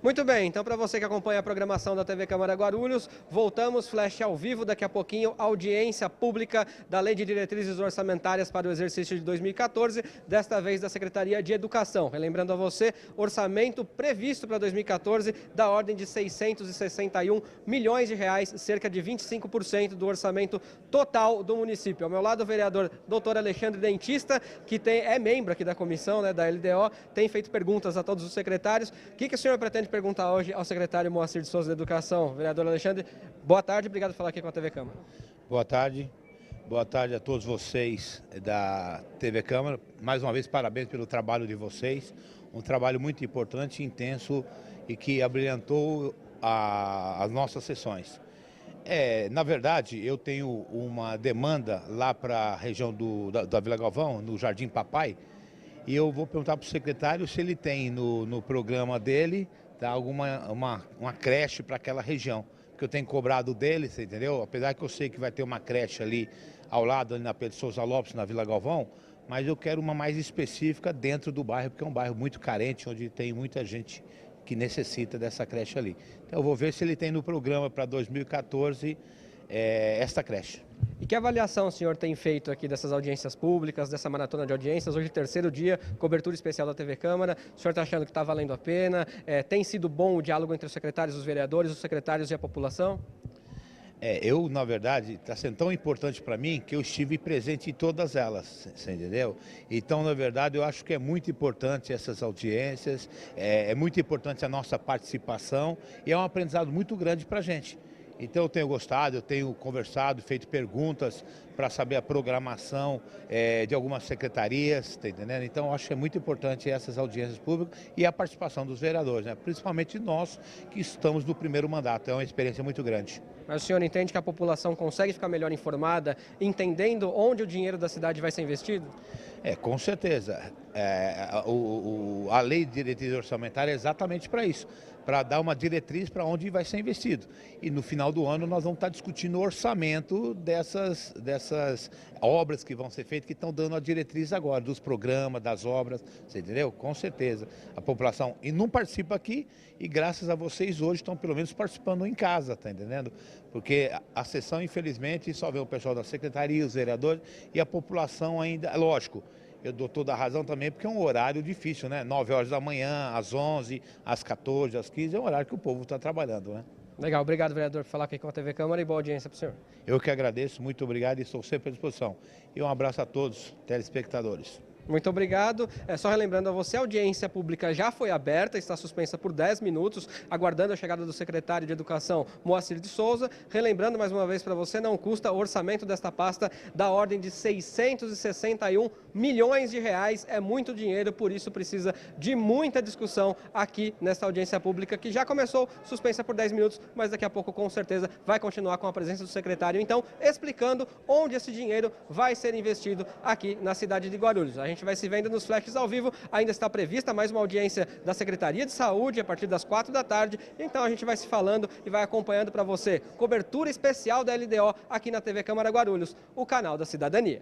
Muito bem, então para você que acompanha a programação da TV Câmara Guarulhos, voltamos, flash ao vivo, daqui a pouquinho, audiência pública da Lei de Diretrizes Orçamentárias para o exercício de 2014, desta vez da Secretaria de Educação. Relembrando a você, orçamento previsto para 2014 da ordem de 661 milhões de reais, cerca de 25% do orçamento total do município. Ao meu lado, o vereador doutor Alexandre Dentista, que é membro aqui da comissão, da LDO, tem feito perguntas a todos os secretários. O que o senhor pretende perguntar hoje ao secretário Moacir de Souza da Educação? Vereador Alexandre, boa tarde, obrigado por falar aqui com a TV Câmara. Boa tarde a todos vocês da TV Câmara. Mais uma vez, parabéns pelo trabalho de vocês. Um trabalho muito importante, intenso e que abrilhantou as nossas sessões. Na verdade, eu tenho uma demanda lá para a região da Vila Galvão, no Jardim Papai, e eu vou perguntar para o secretário se ele tem no programa dele uma creche para aquela região, que eu tenho cobrado dele, você entendeu? Apesar que eu sei que vai ter uma creche ali ao lado, ali na Pedro Souza Lopes, na Vila Galvão, mas eu quero uma mais específica dentro do bairro, porque é um bairro muito carente, onde tem muita gente que necessita dessa creche ali. Então eu vou ver se ele tem no programa para 2014 esta creche. E que avaliação o senhor tem feito aqui dessas audiências públicas, dessa maratona de audiências? Hoje, terceiro dia, cobertura especial da TV Câmara. O senhor está achando que está valendo a pena? Tem sido bom o diálogo entre os secretários, os vereadores, os secretários e a população? Na verdade, está sendo tão importante para mim que eu estive presente em todas elas, você entendeu? Então, na verdade, eu acho que é muito importante essas audiências, é muito importante a nossa participação e é um aprendizado muito grande para a gente. Então eu tenho gostado, eu tenho conversado, feito perguntas para saber a programação de algumas secretarias, tá entendendo? Então eu acho que é muito importante essas audiências públicas e a participação dos vereadores, né? Principalmente nós que estamos no primeiro mandato, é uma experiência muito grande. Mas o senhor entende que a população consegue ficar melhor informada, entendendo onde o dinheiro da cidade vai ser investido? Com certeza. A lei de diretriz orçamentária é exatamente para isso, para dar uma diretriz para onde vai ser investido. E no final do ano nós vamos estar discutindo o orçamento dessas obras que vão ser feitas, que estão dando a diretriz agora, dos programas, das obras, você entendeu? Com certeza. A população e não participa aqui e graças a vocês hoje estão pelo menos participando em casa, tá entendendo? Porque a sessão, infelizmente, só vê o pessoal da secretaria, os vereadores e a população ainda, lógico. Eu dou toda a razão também, porque é um horário difícil, né? 9 horas da manhã, às 11, às 14, às 15, é um horário que o povo está trabalhando, né? Legal, obrigado, vereador, por falar aqui com a TV Câmara e boa audiência para o senhor. Eu que agradeço, muito obrigado e estou sempre à disposição. E um abraço a todos, telespectadores. Muito obrigado. Só relembrando a você, a audiência pública já foi aberta, está suspensa por 10 minutos, aguardando a chegada do secretário de Educação, Moacir de Souza. Relembrando mais uma vez para você, não custa o orçamento desta pasta da ordem de 661 milhões de reais. É muito dinheiro, por isso precisa de muita discussão aqui nesta audiência pública, que já começou suspensa por 10 minutos, mas daqui a pouco com certeza vai continuar com a presença do secretário, então, explicando onde esse dinheiro vai ser investido aqui na cidade de Guarulhos. A gente vai se vendo nos flashes ao vivo, ainda está prevista mais uma audiência da Secretaria de Saúde a partir das 4 da tarde, então a gente vai se falando e vai acompanhando para você cobertura especial da LDO aqui na TV Câmara Guarulhos, o canal da cidadania.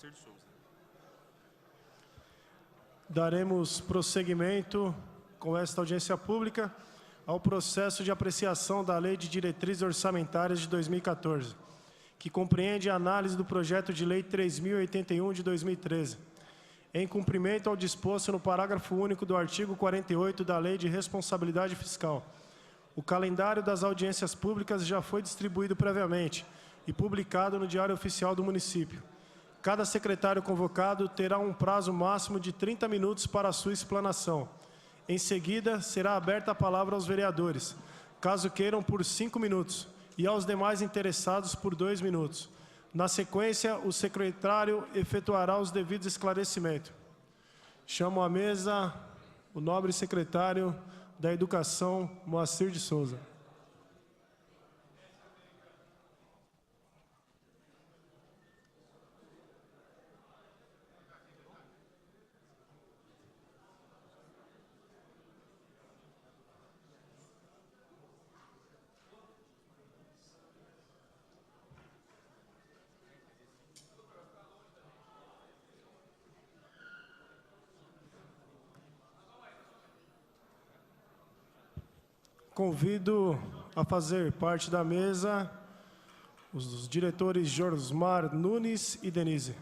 Moacir de Souza. Daremos prosseguimento com esta audiência pública ao processo de apreciação da Lei de Diretrizes Orçamentárias de 2014, que compreende a análise do projeto de Lei 3.081 de 2013, em cumprimento ao disposto no parágrafo único do artigo 48 da Lei de Responsabilidade Fiscal. O calendário das audiências públicas já foi distribuído previamente e publicado no Diário Oficial do Município. Cada secretário convocado terá um prazo máximo de 30 minutos para a sua explanação. Em seguida, será aberta a palavra aos vereadores, caso queiram, por 5 minutos, e aos demais interessados por 2 minutos. Na sequência, o secretário efetuará os devidos esclarecimentos. Chamo à mesa o nobre secretário da Educação, Moacir de Souza. Convido a fazer parte da mesa os diretores Josmar Nunes e Denise.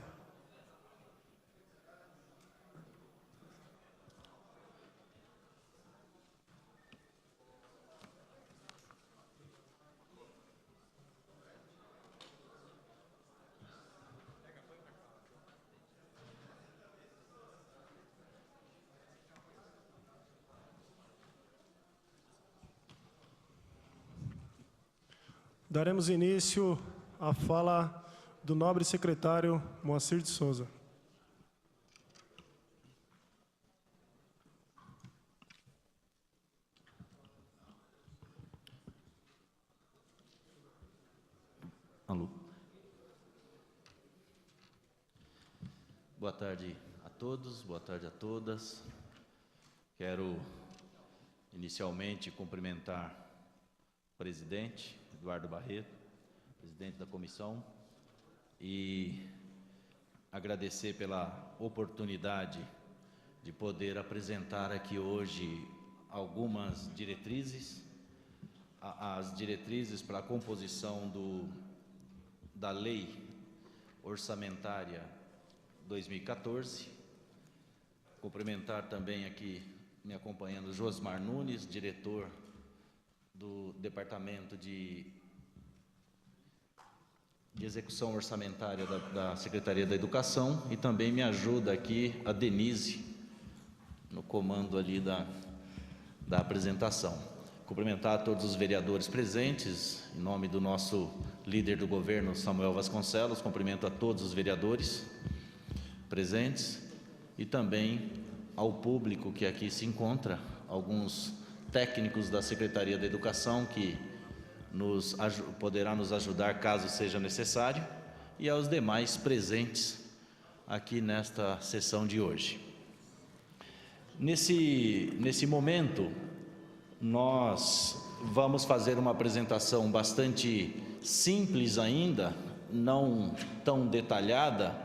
Daremos início à fala do nobre secretário Moacir de Souza. Alô. Boa tarde a todos, boa tarde a todas. Quero inicialmente cumprimentar o presidente Eduardo Barreto, presidente da comissão, e agradecer pela oportunidade de poder apresentar aqui hoje algumas diretrizes, as diretrizes para a composição da Lei Orçamentária 2014. Cumprimentar também aqui, me acompanhando, Josmar Nunes, diretor do Departamento de Execução Orçamentária da Secretaria da Educação, e também me ajuda aqui a Denise, no comando ali da apresentação. Cumprimentar a todos os vereadores presentes, em nome do nosso líder do governo, Samuel Vasconcelos. Cumprimento a todos os vereadores presentes e também ao público que aqui se encontra, alguns técnicos da Secretaria da Educação que poderá nos ajudar caso seja necessário, e aos demais presentes aqui nesta sessão de hoje. Nesse momento, nós vamos fazer uma apresentação bastante simples ainda, não tão detalhada,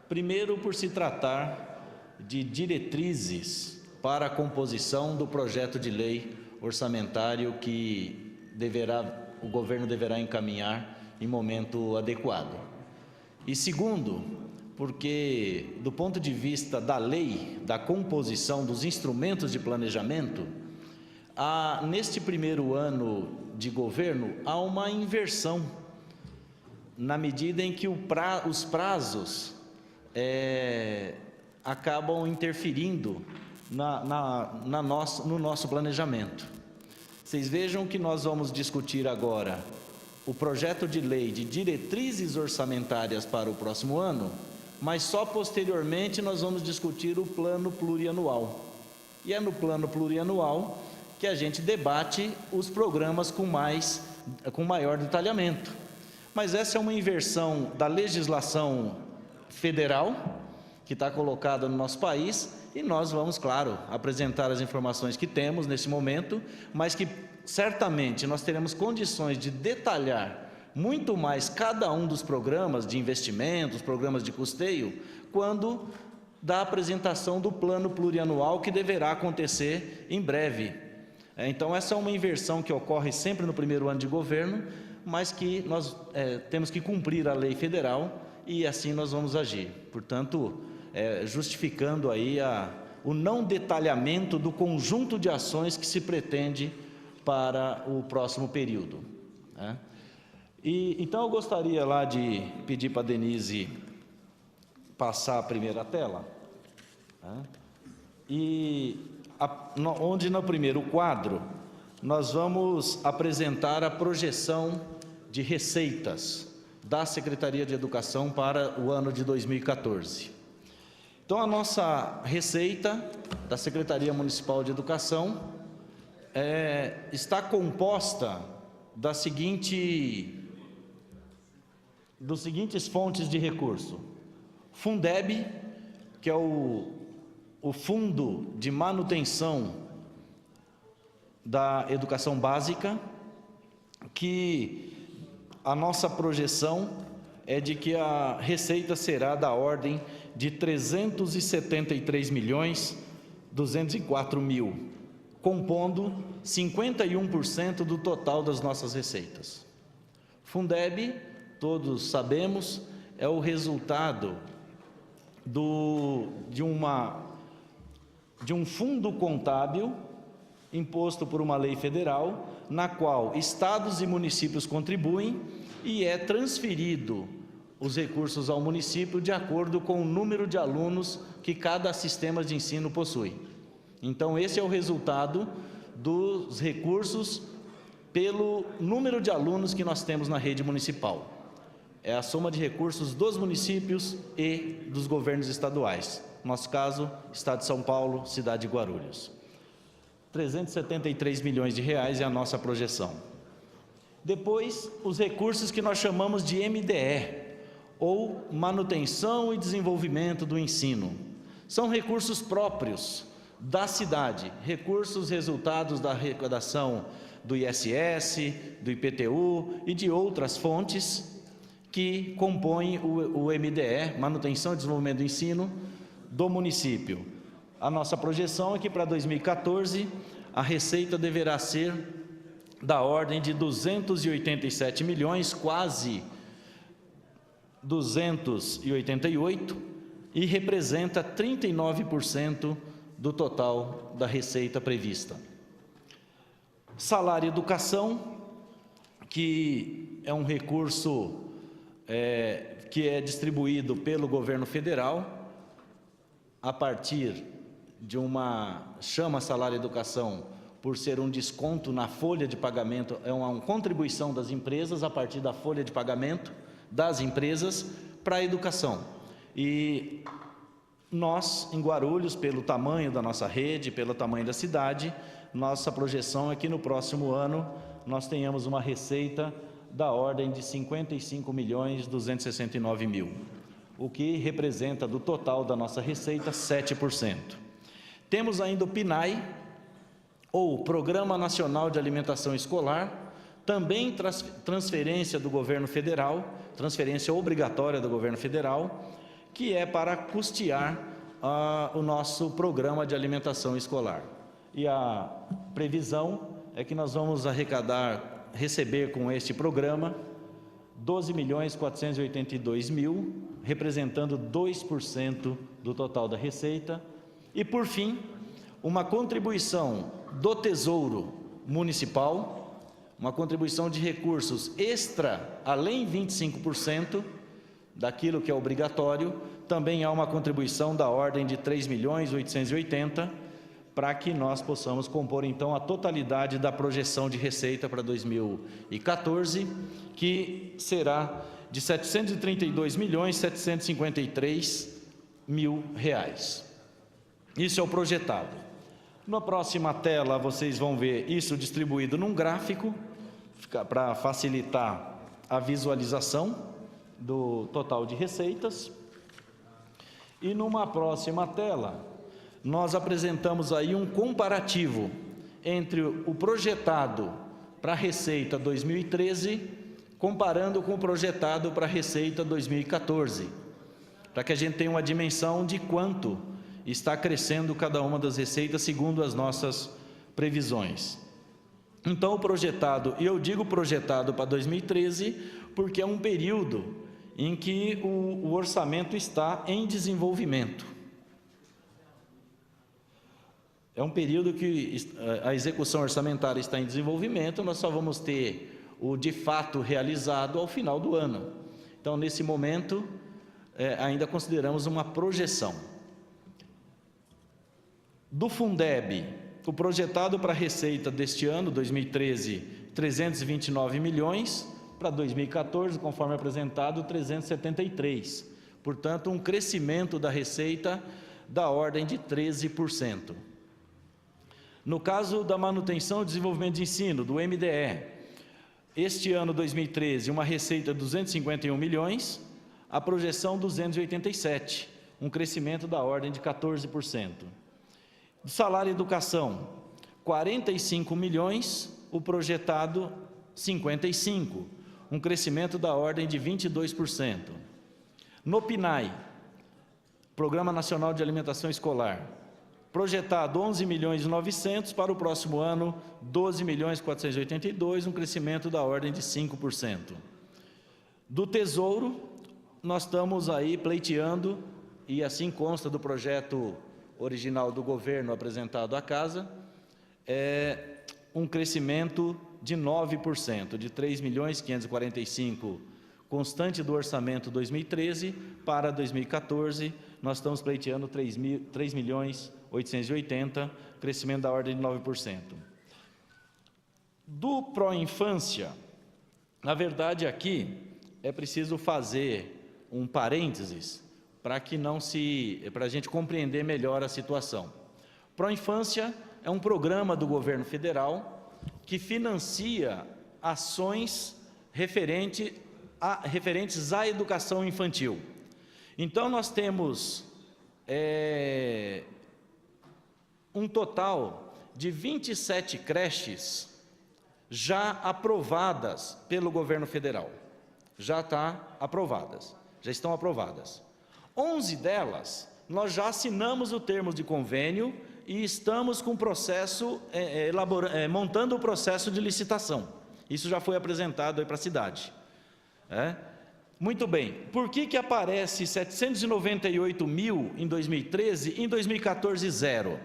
primeiro por se tratar de diretrizes para a composição do projeto de lei orçamentário que o governo deverá encaminhar em momento adequado. E segundo, porque do ponto de vista da lei, da composição dos instrumentos de planejamento, neste primeiro ano de governo há uma inversão, na medida em que os prazos acabam interferindo no nosso planejamento. Vocês vejam que nós vamos discutir agora o projeto de lei de diretrizes orçamentárias para o próximo ano, mas só posteriormente nós vamos discutir o plano plurianual. E é no plano plurianual que a gente debate os programas com maior detalhamento. Mas essa é uma inversão da legislação federal que está colocada no nosso país, e nós vamos, claro, apresentar as informações que temos nesse momento, mas que certamente nós teremos condições de detalhar muito mais cada um dos programas de investimentos, programas de custeio, quando da apresentação do plano plurianual que deverá acontecer em breve. Então, essa é uma inversão que ocorre sempre no primeiro ano de governo, mas que nós temos que cumprir a lei federal e assim nós vamos agir. Portanto, justificando aí o não detalhamento do conjunto de ações que se pretende para o próximo período, né? Então eu gostaria lá de pedir para a Denise passar a primeira tela, né? Onde no primeiro quadro nós vamos apresentar a projeção de receitas da Secretaria de Educação para o ano de 2014. Então, a nossa receita da Secretaria Municipal de Educação está composta das seguintes fontes de recurso: Fundeb, que é o Fundo de Manutenção da Educação Básica, que a nossa projeção é de que a receita será da ordem de 373.204.000, compondo 51% do total das nossas receitas. Fundeb, todos sabemos, é o resultado de um fundo contábil imposto por uma lei federal, na qual estados e municípios contribuem e é transferido os recursos ao município de acordo com o número de alunos que cada sistema de ensino possui. Então, esse é o resultado dos recursos pelo número de alunos que nós temos na rede municipal. É a soma de recursos dos municípios e dos governos estaduais. No nosso caso, Estado de São Paulo, cidade de Guarulhos. 373 milhões de reais é a nossa projeção. Depois, os recursos que nós chamamos de MDE, ou Manutenção e Desenvolvimento do Ensino. São recursos próprios da cidade, recursos resultados da arrecadação do ISS, do IPTU e de outras fontes que compõem o MDE, Manutenção e Desenvolvimento do Ensino, do município. A nossa projeção é que para 2014 a receita deverá ser da ordem de 287 milhões, quase 288, e representa 39% do total da receita prevista. Salário e educação, que é um recurso que é distribuído pelo governo federal a partir de chama salário e educação por ser um desconto na folha de pagamento, é uma contribuição das empresas a partir da folha de pagamento das empresas para a educação. E nós, em Guarulhos, pelo tamanho da nossa rede, pelo tamanho da cidade, nossa projeção é que no próximo ano nós tenhamos uma receita da ordem de 55.269.000, o que representa do total da nossa receita 7%. Temos ainda o PNAE, ou Programa Nacional de Alimentação Escolar, também transferência do governo federal, transferência obrigatória do governo federal, que é para custear o nosso programa de alimentação escolar. E a previsão é que nós vamos receber com este programa 12.482.000, representando 2% do total da receita. E, por fim, uma contribuição do Tesouro Municipal, uma contribuição de recursos extra, além 25% daquilo que é obrigatório, também há uma contribuição da ordem de 3.880.000, para que nós possamos compor, então, a totalidade da projeção de receita para 2014, que será de R$ 732.753.000. Isso é o projetado. Na próxima tela, vocês vão ver isso distribuído num gráfico, para facilitar a visualização do total de receitas. E numa próxima tela, nós apresentamos aí um comparativo entre o projetado para a receita 2013 comparando com o projetado para a Receita 2014, para que a gente tenha uma dimensão de quanto está crescendo cada uma das receitas segundo as nossas previsões. Então, o projetado, e eu digo projetado para 2013, porque é um período em que o orçamento está em desenvolvimento. É um período que a execução orçamentária está em desenvolvimento, nós só vamos ter o de fato realizado ao final do ano. Então, nesse momento, ainda consideramos uma projeção. Do Fundeb, o projetado para a receita deste ano, 2013, 329 milhões, para 2014, conforme apresentado, 373. Portanto, um crescimento da receita da ordem de 13%. No caso da manutenção e desenvolvimento de ensino, do MDE, este ano, 2013, uma receita de 251 milhões, a projeção 287, um crescimento da ordem de 14%. Do salário e educação, 45 milhões, o projetado 55, um crescimento da ordem de 22%. No PNAE, Programa Nacional de Alimentação Escolar, projetado 11 milhões e 900, para o próximo ano 12 milhões e 482, um crescimento da ordem de 5%. Do Tesouro, nós estamos aí pleiteando, e assim consta do projeto original do governo apresentado à Casa, um crescimento de 9%, de 3 milhões e 545, constante do orçamento 2013, para 2014, nós estamos pleiteando 3 milhões 880, crescimento da ordem de 9%. Do Pró-Infância, na verdade aqui é preciso fazer um parênteses para a gente compreender melhor a situação. Pró-Infância é um programa do governo federal que financia ações referentes à educação infantil. Então, nós temos um total de 27 creches já aprovadas pelo governo federal. Já estão aprovadas. 11 delas, nós já assinamos o termo de convênio e estamos com o processo, montando o processo de licitação. Isso já foi apresentado aí para a cidade. Muito bem, por que aparece 798 mil em 2013 e em 2014 zero?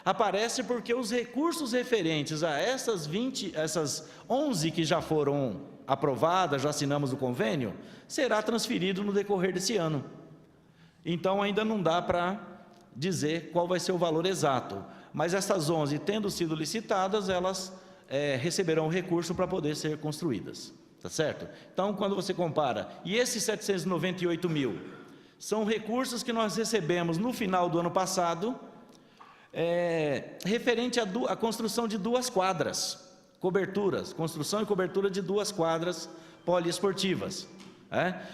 Aparece porque os recursos referentes a essas 11 que já foram aprovadas, já assinamos o convênio, será transferido no decorrer desse ano. Então, ainda não dá para dizer qual vai ser o valor exato, mas essas 11, tendo sido licitadas, elas receberão recurso para poder ser construídas, tá certo? Então, quando você compara, e esses 798 mil, são recursos que nós recebemos no final do ano passado, referente à construção de 2 quadras, construção e cobertura de 2 quadras poliesportivas.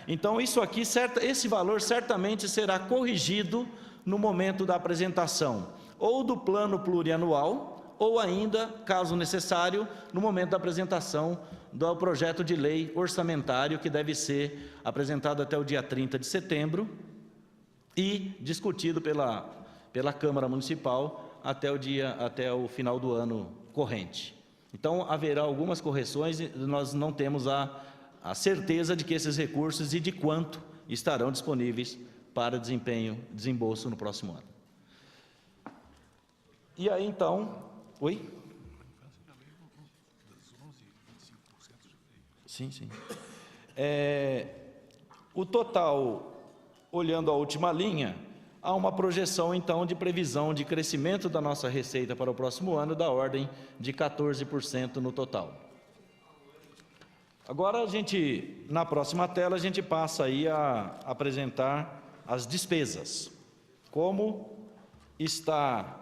Então, isso aqui, esse valor certamente será corrigido no momento da apresentação, ou do plano plurianual, ou ainda, caso necessário, no momento da apresentação do projeto de lei orçamentário, que deve ser apresentado até o dia 30 de setembro e discutido pela Câmara Municipal até o final do ano corrente. Então, haverá algumas correções e nós não temos a certeza de que esses recursos e de quanto estarão disponíveis para desembolso no próximo ano. E aí, então... Oi? Sim. O total, olhando a última linha, há uma projeção, então, de previsão de crescimento da nossa receita para o próximo ano da ordem de 14% no total. Agora, na próxima tela, a gente passa aí a apresentar as despesas. Como está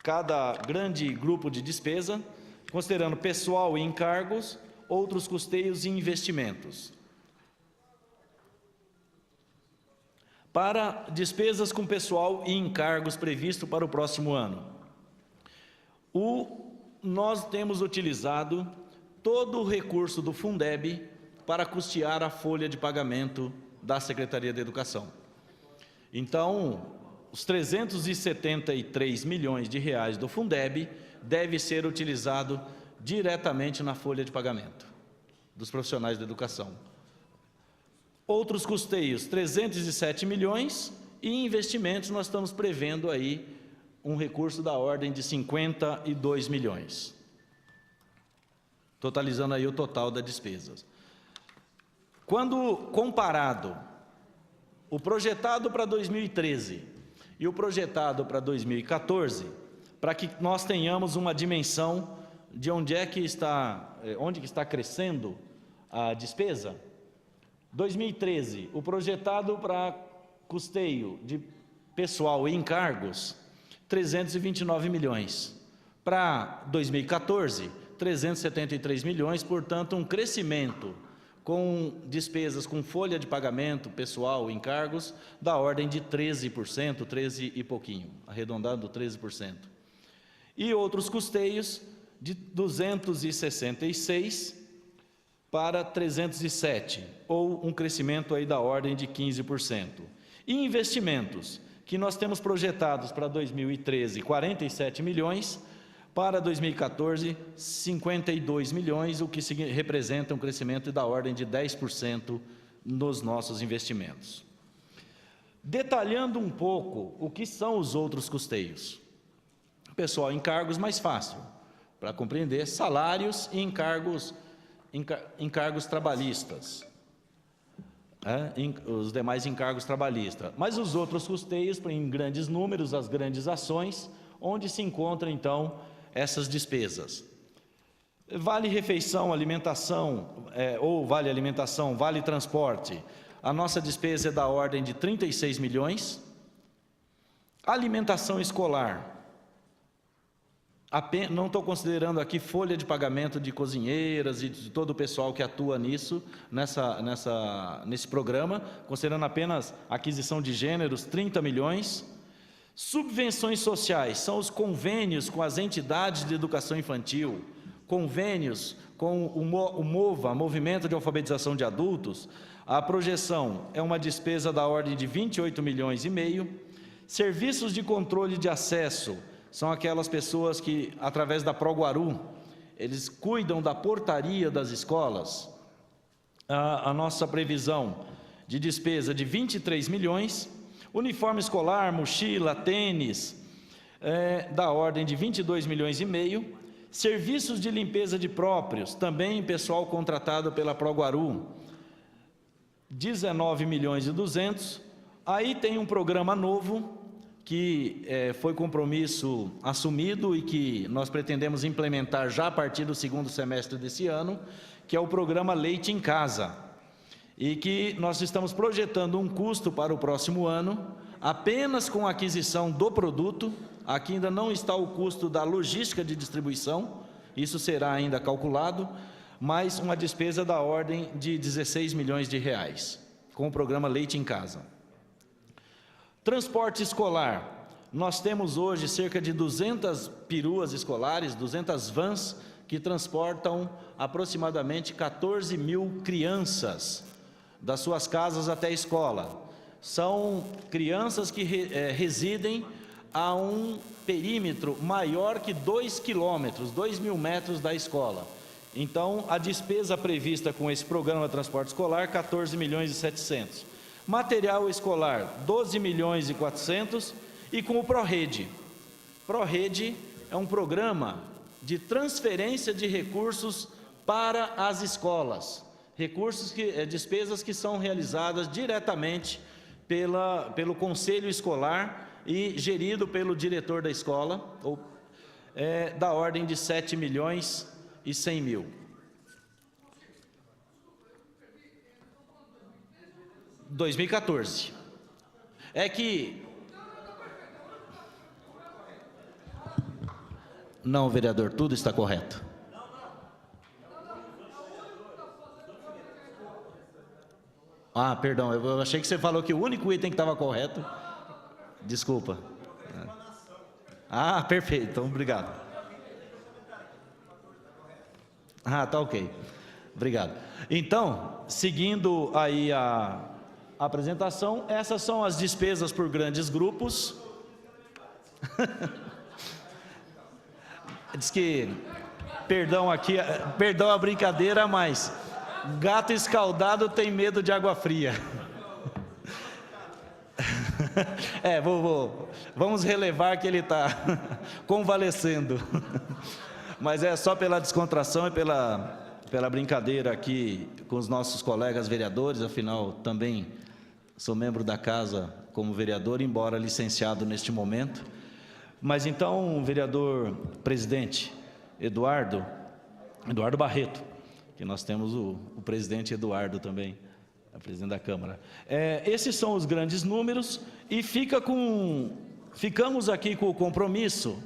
cada grande grupo de despesa, considerando pessoal e encargos, outros custeios e investimentos. Para despesas com pessoal e encargos previsto para o próximo ano, nós temos utilizado todo o recurso do Fundeb para custear a folha de pagamento da Secretaria de Educação. Então, os 373 milhões de reais do Fundeb deve ser utilizado diretamente na folha de pagamento dos profissionais da educação. Outros custeios, 307 milhões, e investimentos nós estamos prevendo aí um recurso da ordem de 52 milhões, totalizando aí o total das despesas. Quando comparado o projetado para 2013 e o projetado para 2014, para que nós tenhamos uma dimensão de onde está crescendo a despesa, 2013, o projetado para custeio de pessoal e encargos, 329 milhões. Para 2014, 373 milhões, portanto, um crescimento com despesas com folha de pagamento, pessoal e encargos, da ordem de 13%, 13 e pouquinho, arredondado 13%. E outros custeios de 266 para 307, ou um crescimento aí da ordem de 15%. E investimentos, que nós temos projetados para 2013, 47 milhões, para 2014, 52 milhões, o que representa um crescimento da ordem de 10% nos nossos investimentos. Detalhando um pouco o que são os outros custeios. Pessoal, encargos mais fácil, para compreender, salários e encargos trabalhistas. Os demais encargos trabalhistas. Mas os outros custeios, em grandes números, as grandes ações, onde se encontram, então, essas despesas. Vale refeição, alimentação, ou vale alimentação, vale transporte. A nossa despesa é da ordem de 36 milhões. Alimentação escolar. Não estou considerando aqui folha de pagamento de cozinheiras e de todo o pessoal que atua nisso, nesse programa, considerando apenas aquisição de gêneros, 30 milhões. Subvenções sociais, são os convênios com as entidades de educação infantil, convênios com o MOVA, Movimento de Alfabetização de Adultos. A projeção é uma despesa da ordem de 28 milhões e meio. Serviços de controle de acesso, são aquelas pessoas que, através da Proguaru, eles cuidam da portaria das escolas. A nossa previsão de despesa de 23 milhões, uniforme escolar, mochila, tênis, da ordem de 22 milhões e meio, serviços de limpeza de próprios, também pessoal contratado pela Proguaru, 19 milhões e 200, aí tem um programa novo, que foi compromisso assumido e que nós pretendemos implementar já a partir do segundo semestre desse ano, que é o programa Leite em Casa, e que nós estamos projetando um custo para o próximo ano, apenas com a aquisição do produto. Aqui ainda não está o custo da logística de distribuição, isso será ainda calculado, mas uma despesa da ordem de 16 milhões de reais, com o programa Leite em Casa. Transporte escolar, nós temos hoje cerca de 200 peruas escolares, 200 vans, que transportam aproximadamente 14 mil crianças das suas casas até a escola. São crianças que residem a um perímetro maior que 2 quilômetros, 2.000 metros da escola. Então, a despesa prevista com esse programa de transporte escolar, 14 milhões e 700. Material escolar, 12 milhões e 400, e com o ProRede. ProRede é um programa de transferência de recursos para as escolas, despesas que são realizadas diretamente pelo conselho escolar e gerido pelo diretor da escola, da ordem de 7 milhões e 100 mil. 2014. É que... Não, vereador, tudo está correto. Ah, perdão, eu achei que você falou que o único item que estava correto. Desculpa. Ah, perfeito, então, obrigado. Ah, tá ok. Obrigado. Então, seguindo aí a apresentação, essas são as despesas por grandes grupos. Diz que, perdão aqui, perdão a brincadeira, mas gato escaldado tem medo de água fria. Vamos relevar que ele está convalescendo. Mas é só pela descontração e pela brincadeira aqui com os nossos colegas vereadores, afinal também sou membro da casa como vereador, embora licenciado neste momento. Mas então, vereador presidente Eduardo Barreto, que nós temos o presidente Eduardo também, a presidente da Câmara. Esses são os grandes números e ficamos aqui com o compromisso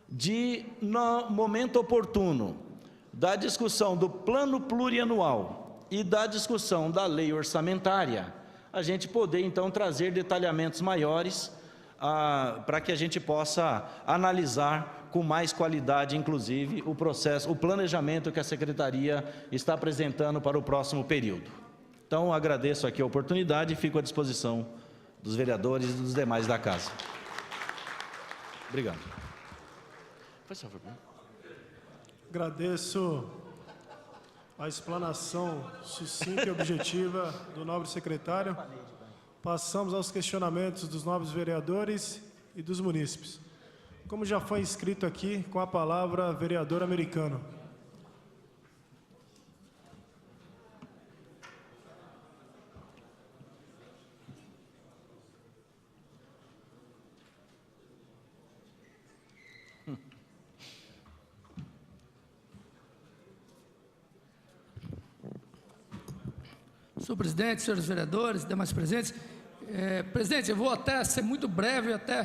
de, no momento oportuno, da discussão do plano plurianual e da discussão da lei orçamentária, a gente poder então trazer detalhamentos maiores para que a gente possa analisar com mais qualidade, inclusive, o processo, o planejamento que a Secretaria está apresentando para o próximo período. Então, agradeço aqui a oportunidade e fico à disposição dos vereadores e dos demais da casa. Obrigado. Faz favor. Agradeço a explanação sucinta e objetiva do nobre secretário. Passamos aos questionamentos dos nobres vereadores e dos munícipes. Como já foi inscrito aqui, com a palavra, vereador Americano. Senhor presidente, senhores vereadores, demais presentes. Presidente, eu vou até ser muito breve, até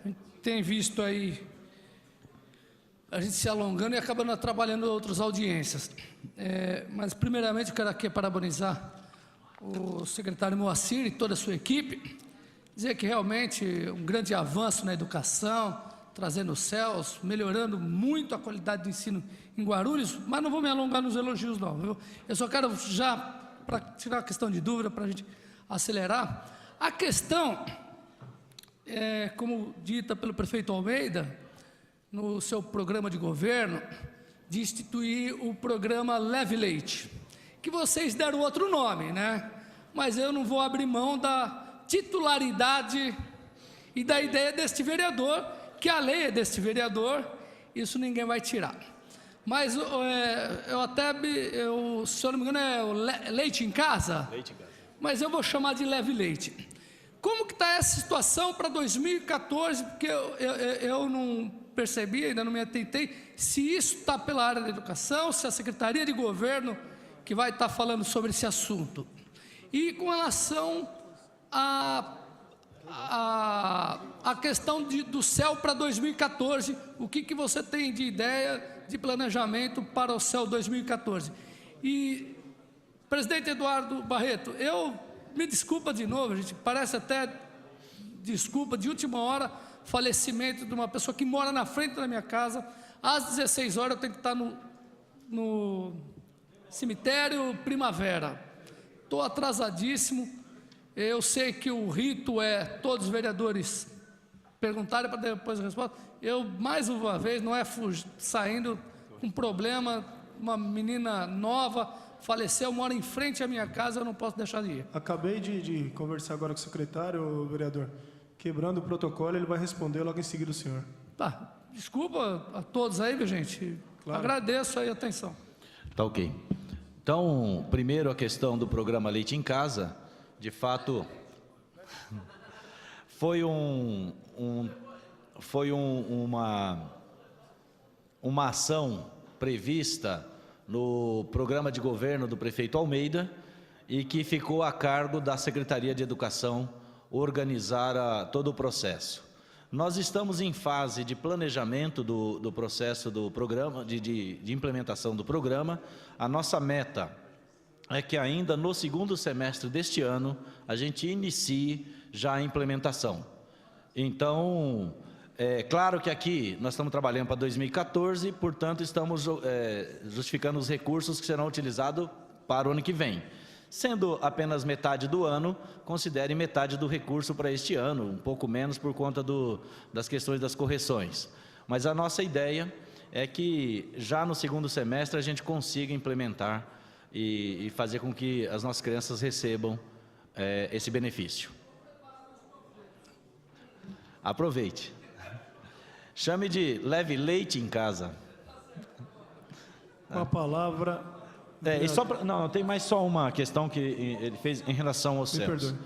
a gente tem visto aí a gente se alongando e acabando trabalhando outras audiências. Mas, primeiramente, eu quero aqui parabenizar o secretário Moacir e toda a sua equipe, dizer que realmente um grande avanço na educação, trazendo os céus, melhorando muito a qualidade do ensino em Guarulhos, mas não vou me alongar nos elogios, não, viu? Eu só quero já, para tirar a questão de dúvida, para a gente acelerar, a questão, como dita pelo prefeito Almeida, no seu programa de governo, de instituir o programa Leve Leite, que vocês deram outro nome, né? Mas eu não vou abrir mão da titularidade e da ideia deste vereador, que a lei é deste vereador, isso ninguém vai tirar. Mas se eu não me engano, é o leite em casa? Leite em casa. Mas eu vou chamar de Leve Leite. Como que está essa situação para 2014? Porque eu não percebi, ainda não me atentei, se isso está pela área da educação, se a Secretaria de Governo que vai estar falando sobre esse assunto. E com relação à questão do CEL para 2014, o que você tem de ideia de planejamento para o CEL 2014? E, presidente Eduardo Barreto, me desculpa de novo, gente, parece até desculpa de última hora, falecimento de uma pessoa que mora na frente da minha casa, às 16 horas eu tenho que estar no cemitério Primavera, estou atrasadíssimo. Eu sei que o rito é todos os vereadores perguntarem para depois a resposta. Eu, mais uma vez, não é saindo com problema, uma menina nova faleceu, mora em frente à minha casa, eu não posso deixar de ir. Acabei de conversar agora com o secretário, vereador. Quebrando o protocolo, ele vai responder logo em seguida o senhor. Tá, desculpa a todos aí, viu, gente? Claro. Agradeço aí a atenção. Tá ok. Então, primeiro a questão do programa Leite em Casa, de fato, foi uma ação prevista no programa de governo do prefeito Almeida e que ficou a cargo da Secretaria de Educação organizar todo o processo. Nós estamos em fase de planejamento do processo do programa, de implementação do programa. A nossa meta é que ainda no segundo semestre deste ano, a gente inicie já a implementação. Então, É claro que aqui nós estamos trabalhando para 2014, portanto, estamos justificando os recursos que serão utilizados para o ano que vem. Sendo apenas metade do ano, considere metade do recurso para este ano, um pouco menos por conta das questões das correções. Mas a nossa ideia é que já no segundo semestre a gente consiga implementar e fazer com que as nossas crianças recebam esse benefício. Aproveite. Chame de leve leite em casa. Com a palavra... E só não, tem mais só uma questão que ele fez em relação aos céus. Me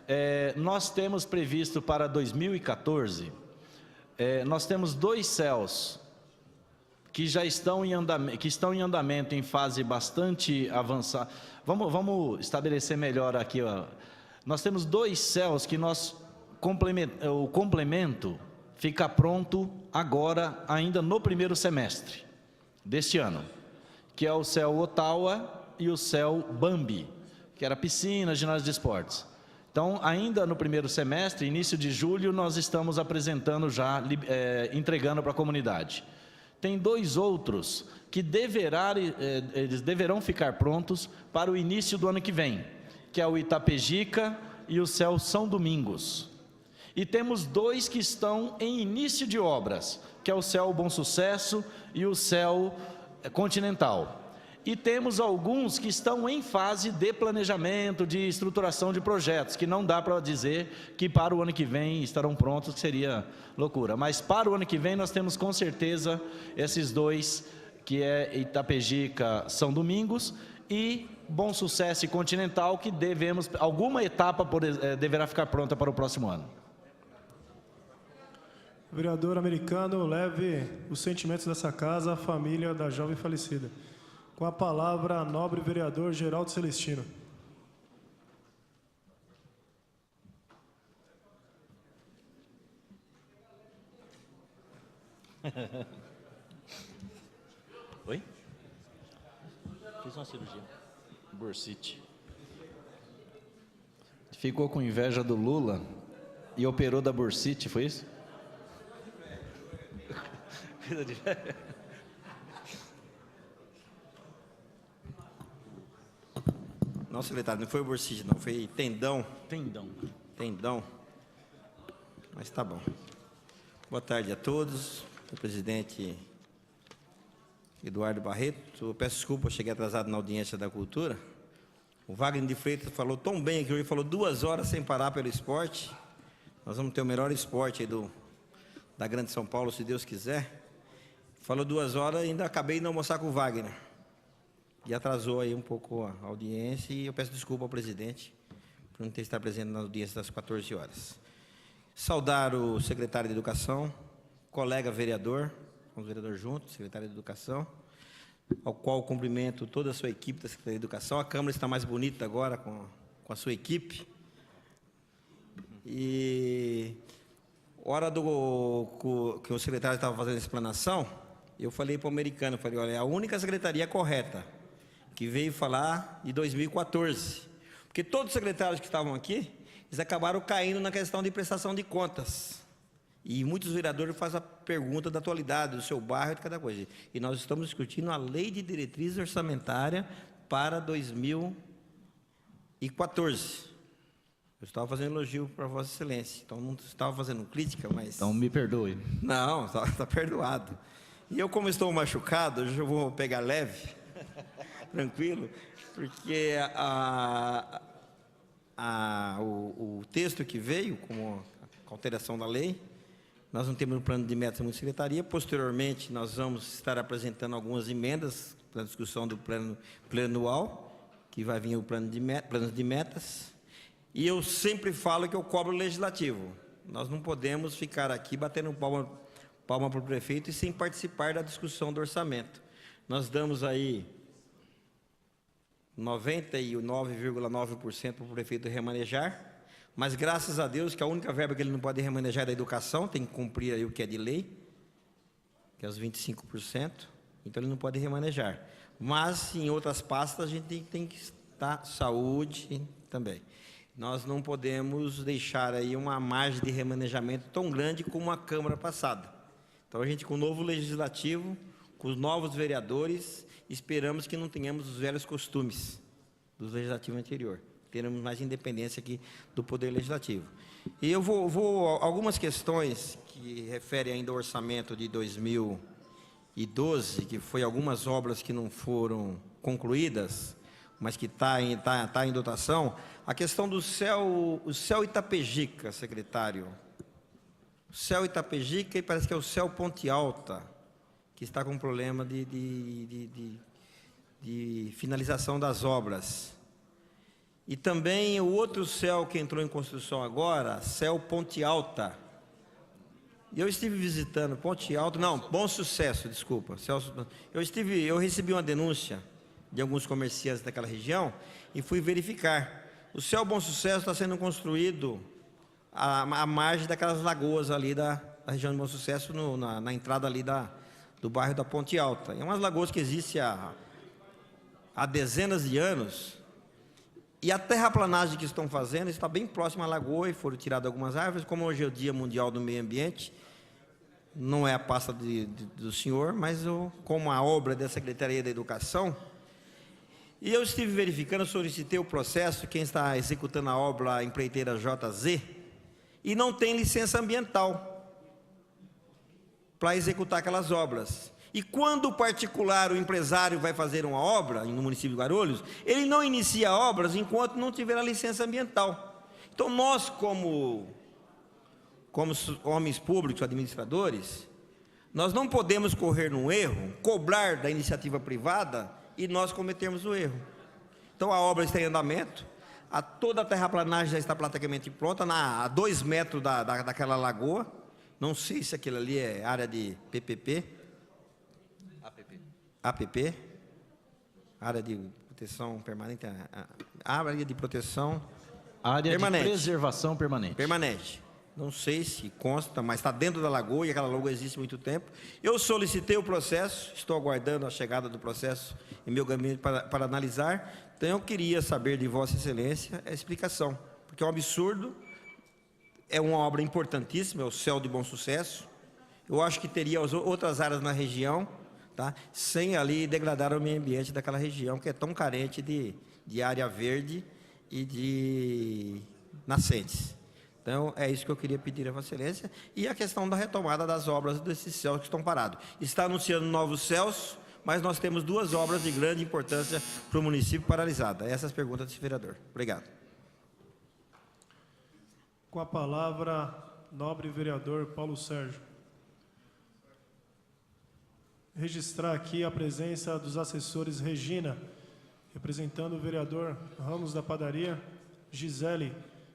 perdoe. Nós temos previsto para 2014, nós temos 2 céus que já estão em andamento, em fase bastante avançada. Vamos estabelecer melhor aqui, ó. Nós temos 2 céus que o complemento fica pronto agora, ainda no primeiro semestre deste ano, que é o céu Ottawa e o céu Bambi, que era piscina, ginásio de esportes. Então, ainda no primeiro semestre, início de julho, nós estamos apresentando já, entregando para a comunidade. Tem 2 outros que eles deverão ficar prontos para o início do ano que vem, que é o Itapejica e o céu São Domingos. E temos 2 que estão em início de obras, que é o céu Bom Sucesso e o céu Continental. E temos alguns que estão em fase de planejamento, de estruturação de projetos, que não dá para dizer que para o ano que vem estarão prontos, que seria loucura. Mas para o ano que vem nós temos com certeza esses 2, que é Itapejica, São Domingos, e Bom Sucesso e Continental, que alguma etapa deverá ficar pronta para o próximo ano. Vereador americano, leve os sentimentos dessa casa à família da jovem falecida. Com a palavra, nobre vereador Geraldo Celestino. Oi? Fiz uma cirurgia. Bursite. Ficou com inveja do Lula e operou da bursite, foi isso? Não, secretário, não foi o bursite, não, foi tendão. Tendão. Mas tá bom. Boa tarde a todos. O presidente Eduardo Barreto. Eu peço desculpa, eu cheguei atrasado na audiência da cultura. O Wagner de Freitas falou tão bem aqui hoje, falou 2 horas sem parar pelo esporte. Nós vamos ter o melhor esporte aí da Grande São Paulo, se Deus quiser. Falou 2 horas e ainda acabei de almoçar com o Wagner. E atrasou aí um pouco a audiência e eu peço desculpa ao presidente por não ter estado presente na audiência das 14 horas. Saudar o secretário de Educação, colega vereador, vamos vereador juntos, secretário de Educação, ao qual cumprimento toda a sua equipe da Secretaria de Educação. A Câmara está mais bonita agora com a sua equipe. E hora que o secretário estava fazendo a explanação, eu falei para o americano, falei, olha, é a única secretaria correta que veio falar de 2014. Porque todos os secretários que estavam aqui, eles acabaram caindo na questão de prestação de contas. E muitos vereadores fazem a pergunta da atualidade, do seu bairro e de cada coisa. E nós estamos discutindo a lei de diretriz orçamentária para 2014. Eu estava fazendo elogio para Vossa Excelência, então não estava fazendo crítica, mas... Então me perdoe. Não, está perdoado. E eu, como estou machucado, hoje eu vou pegar leve, tranquilo, porque o texto que veio, como alteração da lei, nós não temos um plano de metas da secretaria. Posteriormente, nós vamos estar apresentando algumas emendas para a discussão do plano anual, que vai vir o plano de metas. E eu sempre falo que eu cobro o legislativo. Nós não podemos ficar aqui batendo palma para o prefeito e sem participar da discussão do orçamento. Nós damos aí 99,9% para o prefeito remanejar, mas graças a Deus que a única verba que ele não pode remanejar é da educação, tem que cumprir aí o que é de lei, que é os 25%, então ele não pode remanejar. Mas em outras pastas a gente tem que estar, saúde também. nós não podemos deixar aí uma margem de remanejamento tão grande como a Câmara passada. Então, a gente, com o novo Legislativo, com os novos vereadores, esperamos que não tenhamos os velhos costumes do Legislativo anterior. Teremos mais independência aqui do Poder Legislativo. E eu vou algumas questões que referem ainda ao orçamento de 2012, que foi algumas obras que não foram concluídas, mas que está em dotação. A questão do o céu Itapejica, secretário. O céu Itapejica, e parece que é o céu Ponte Alta, que está com problema de finalização das obras. E também o outro céu que entrou em construção agora, céu Ponte Alta. E eu estive visitando Ponte Alta, não, Bom Sucesso, desculpa. Eu recebi uma denúncia de alguns comerciantes daquela região e fui verificar. O céu Bom Sucesso está sendo construído à margem daquelas lagoas ali da região de Bom Sucesso, na entrada ali do bairro da Ponte Alta. É umas lagoas que existem há dezenas de anos. E a terraplanagem que estão fazendo está bem próxima à lagoa e foram tiradas algumas árvores. Como hoje é o Dia Mundial do Meio Ambiente, não é a pasta do senhor, mas como a obra da Secretaria da Educação. E eu estive verificando, solicitei o processo, quem está executando a obra, a empreiteira JZ, e não tem licença ambiental para executar aquelas obras. E quando o particular, o empresário, vai fazer uma obra no município de Guarulhos, ele não inicia obras enquanto não tiver a licença ambiental. Então, nós, como homens públicos, administradores, nós não podemos correr num erro, cobrar da iniciativa privada e nós cometermos o erro. Então, a obra está em andamento, toda a terraplanagem já está praticamente pronta, a 2 metros daquela lagoa. Não sei se aquilo ali é área de PPP. APP, área de proteção permanente, área de proteção permanente. De preservação permanente. Permanente. Não sei se consta, mas está dentro da lagoa, e aquela lagoa existe há muito tempo. Eu solicitei o processo, estou aguardando a chegada do processo em meu gabinete para analisar. Então, eu queria saber de Vossa Excelência a explicação, porque é um absurdo, é uma obra importantíssima, é o céu de Bom Sucesso. Eu acho que teria outras áreas na região, tá? Sem ali degradar o meio ambiente daquela região que é tão carente de área verde e de nascentes. Então, é isso que eu queria pedir a Vossa Excelência. E a questão da retomada das obras desses céus que estão parados. Está anunciando novos céus, mas nós temos 2 obras de grande importância para o município paralisadas. Essas perguntas desse vereador. Obrigado. Com a palavra, nobre vereador Paulo Sérgio. Registrar aqui a presença dos assessores Regina, representando o vereador Ramos da Padaria, Gisele,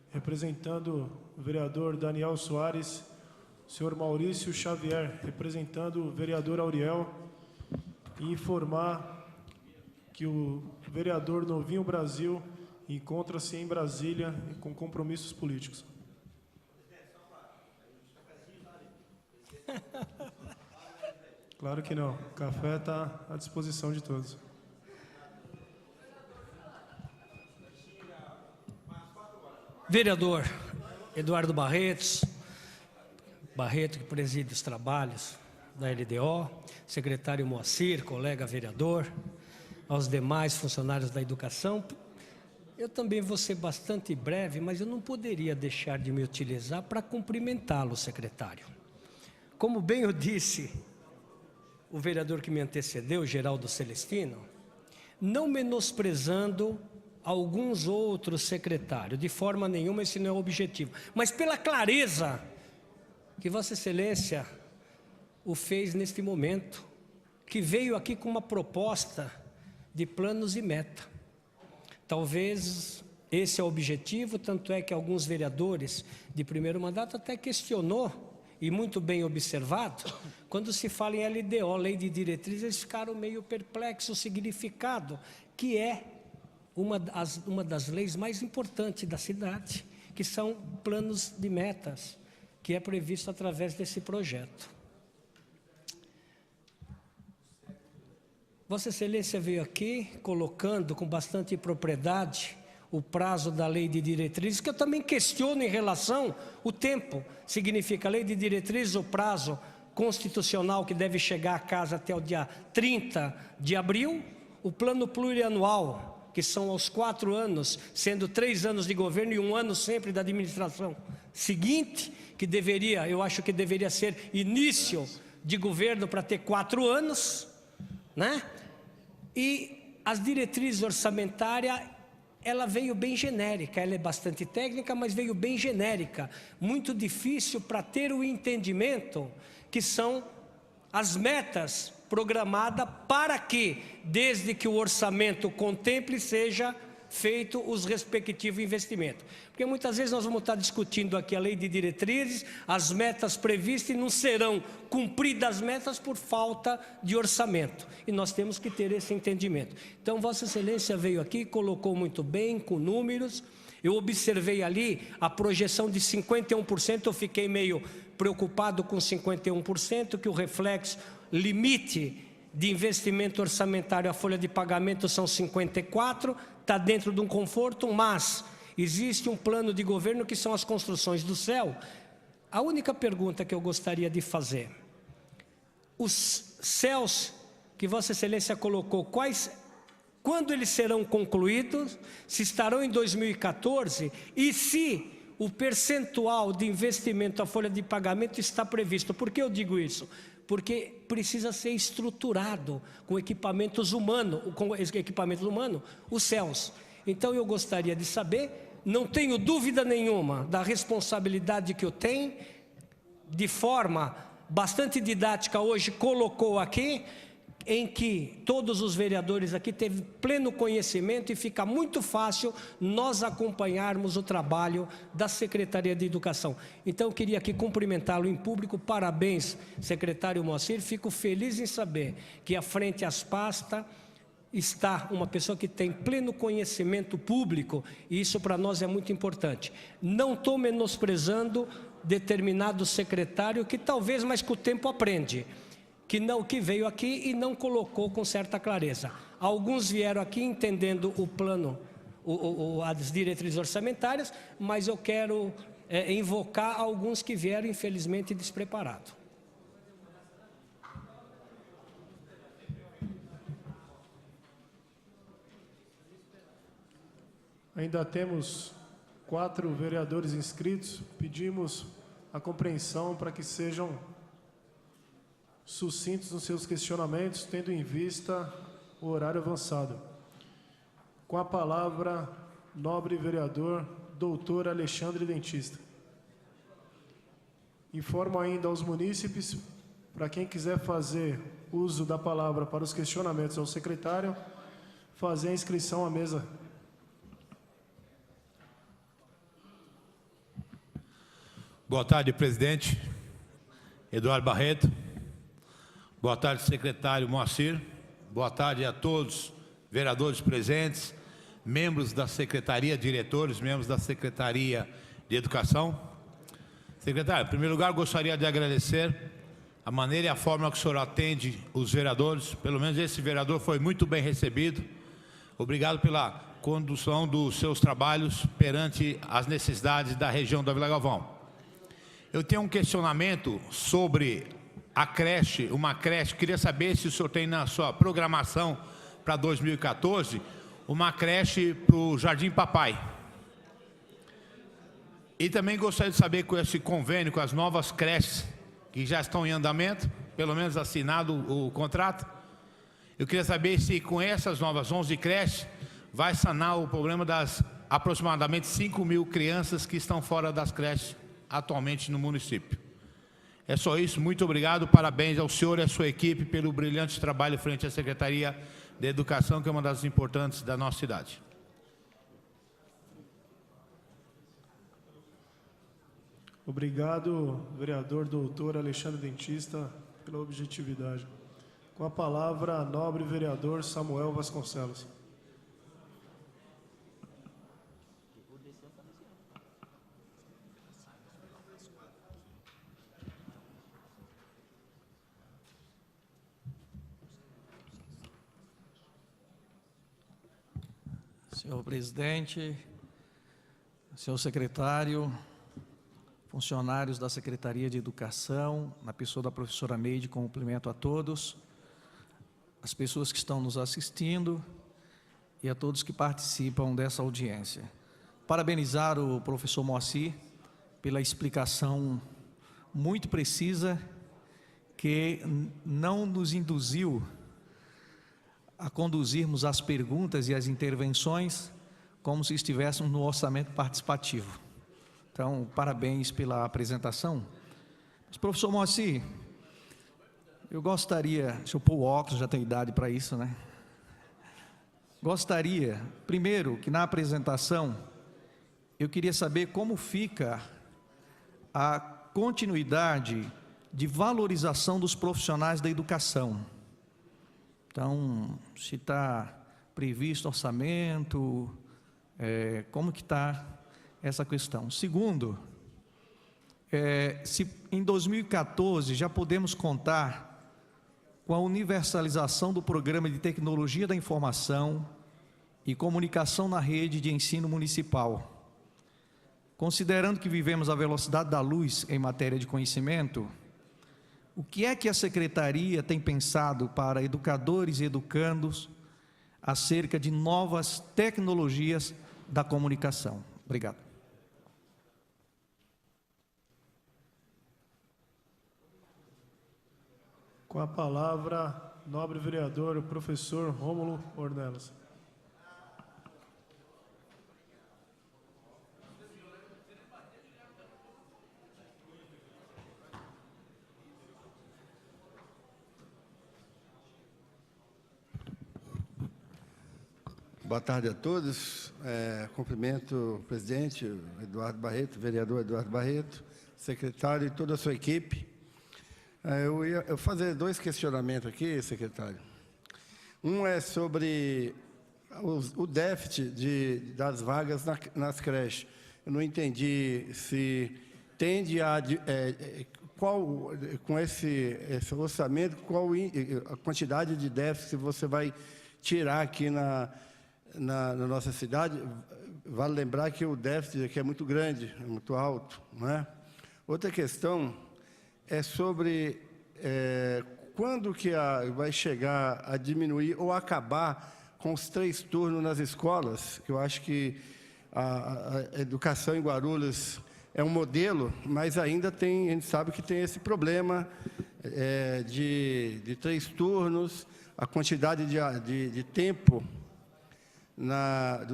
representando o vereador Daniel Soares, o senhor Maurício Xavier, representando o vereador Auriel, e informar que o vereador Novinho Brasil encontra-se em Brasília com compromissos políticos. Claro que não. O café está à disposição de todos. Vereador Eduardo Barreto, que preside os trabalhos da LDO, secretário Moacir, colega vereador, aos demais funcionários da educação. Eu também vou ser bastante breve, mas eu não poderia deixar de me utilizar para cumprimentá-lo, secretário. Como bem eu disse, o vereador que me antecedeu, Geraldo Celestino, não menosprezando alguns outros secretários, de forma nenhuma, esse não é o objetivo, mas pela clareza que Vossa Excelência o fez neste momento, que veio aqui com uma proposta de planos e meta. Talvez esse é o objetivo, tanto é que alguns vereadores de primeiro mandato até questionou, e muito bem observado, quando se fala em LDO, Lei de Diretrizes, eles ficaram meio perplexos, o significado, que é uma das leis mais importantes da cidade, que são planos de metas, que é previsto através desse projeto. Vossa Excelência veio aqui colocando com bastante propriedade o prazo da lei de diretrizes, que eu também questiono em relação ao tempo. Significa a lei de diretrizes, o prazo constitucional que deve chegar à casa até o dia 30 de abril, o plano plurianual, que são aos 4 anos, sendo 3 anos de governo e 1 ano sempre da administração seguinte, que deveria, eu acho que deveria ser início de governo para ter 4 anos, né? E as diretrizes orçamentárias, ela veio bem genérica, ela é bastante técnica, mas veio bem genérica, muito difícil para ter o entendimento que são as metas programadas para que, desde que o orçamento contemple, seja feito os respectivos investimentos. Porque muitas vezes nós vamos estar discutindo aqui a lei de diretrizes, as metas previstas, e não serão cumpridas as metas por falta de orçamento. E nós temos que ter esse entendimento. Então, Vossa Excelência veio aqui, colocou muito bem, com números. Eu observei ali a projeção de 51%, eu fiquei meio preocupado com 51%, que o reflexo limite de investimento orçamentário, a folha de pagamento são 54%, está dentro de um conforto, mas existe um plano de governo que são as construções do céu. A única pergunta que eu gostaria de fazer, os céus que Vossa Excelência colocou, quando eles serão concluídos, se estarão em 2014, e se o percentual de investimento, a folha de pagamento está previsto. Por que eu digo isso? Porque precisa ser estruturado com equipamentos humanos, os céus. Então eu gostaria de saber, não tenho dúvida nenhuma da responsabilidade que eu tenho, de forma bastante didática hoje colocou aqui, em que todos os vereadores aqui teve pleno conhecimento, e fica muito fácil nós acompanharmos o trabalho da Secretaria de Educação. Então eu queria aqui cumprimentá-lo em público. Parabéns, secretário Moacir, fico feliz em saber que à frente às pastas está uma pessoa que tem pleno conhecimento público, e isso para nós é muito importante. Não estou menosprezando determinado secretário que talvez, mas com o tempo aprende, que veio aqui e não colocou com certa clareza. Alguns vieram aqui entendendo o plano, as diretrizes orçamentárias, mas eu quero invocar alguns que vieram, infelizmente, despreparados. Ainda temos 4 vereadores inscritos. Pedimos a compreensão para que sejam sucintos nos seus questionamentos, tendo em vista o horário avançado. Com a palavra, nobre vereador, doutor Alexandre Dentista. Informo ainda aos munícipes, para quem quiser fazer uso da palavra para os questionamentos ao secretário, fazer a inscrição à mesa. Boa tarde, presidente Eduardo Barreto. Boa tarde, secretário Moacir. Boa tarde a todos, vereadores presentes, membros da secretaria, diretores, membros da Secretaria de Educação. Secretário, em primeiro lugar, gostaria de agradecer a maneira e a forma que o senhor atende os vereadores. Pelo menos esse vereador foi muito bem recebido. Obrigado pela condução dos seus trabalhos perante as necessidades da região da Vila Galvão. Eu tenho um questionamento sobre a creche, uma creche. Queria saber se o senhor tem na sua programação para 2014 uma creche para o Jardim Papai. E também gostaria de saber, com esse convênio, com as novas creches que já estão em andamento, pelo menos assinado o contrato, eu queria saber se com essas novas 11 creches vai sanar o problema das aproximadamente 5.000 crianças que estão fora das creches atualmente no município. É só isso, muito obrigado, parabéns ao senhor e à sua equipe pelo brilhante trabalho frente à Secretaria de Educação, que é uma das importantes da nossa cidade. Obrigado, vereador doutor Alexandre Dentista, pela objetividade. Com a palavra, nobre vereador Samuel Vasconcelos. Senhor presidente, senhor secretário, funcionários da Secretaria de Educação, na pessoa da professora Meide, cumprimento a todos, as pessoas que estão nos assistindo e a todos que participam dessa audiência. Parabenizar o professor Moacir pela explicação muito precisa, que não nos induziu a conduzirmos as perguntas e as intervenções como se estivéssemos no orçamento participativo. Então, parabéns pela apresentação. Mas, professor Moacir, eu gostaria, deixa eu pôr o óculos, já tenho idade para isso, né? Gostaria, primeiro, que na apresentação, eu queria saber como fica a continuidade de valorização dos profissionais da educação. Então, se está previsto orçamento, como que está essa questão? Segundo, se em 2014 já podemos contar com a universalização do Programa de Tecnologia da Informação e Comunicação na Rede de Ensino Municipal. Considerando que vivemos a velocidade da luz em matéria de conhecimento, o que é que a Secretaria tem pensado para educadores e educandos acerca de novas tecnologias da comunicação? Obrigado. Com a palavra, nobre vereador, o professor Rômulo Ornelas. Boa tarde a todos. Cumprimento o presidente Eduardo Barreto, vereador Eduardo Barreto, secretário e toda a sua equipe. Eu fazer dois questionamentos aqui, secretário. Um é sobre o déficit das vagas nas creches. Eu não entendi se tende a... com esse orçamento, qual a quantidade de déficit você vai tirar aqui na nossa cidade. Vale lembrar que o déficit aqui é muito grande, é muito alto, não é? Outra questão é sobre quando que vai chegar a diminuir ou acabar com os 3 turnos nas escolas, que eu acho que a educação em Guarulhos é um modelo, mas ainda a gente sabe que tem esse problema de 3 turnos, a quantidade de tempo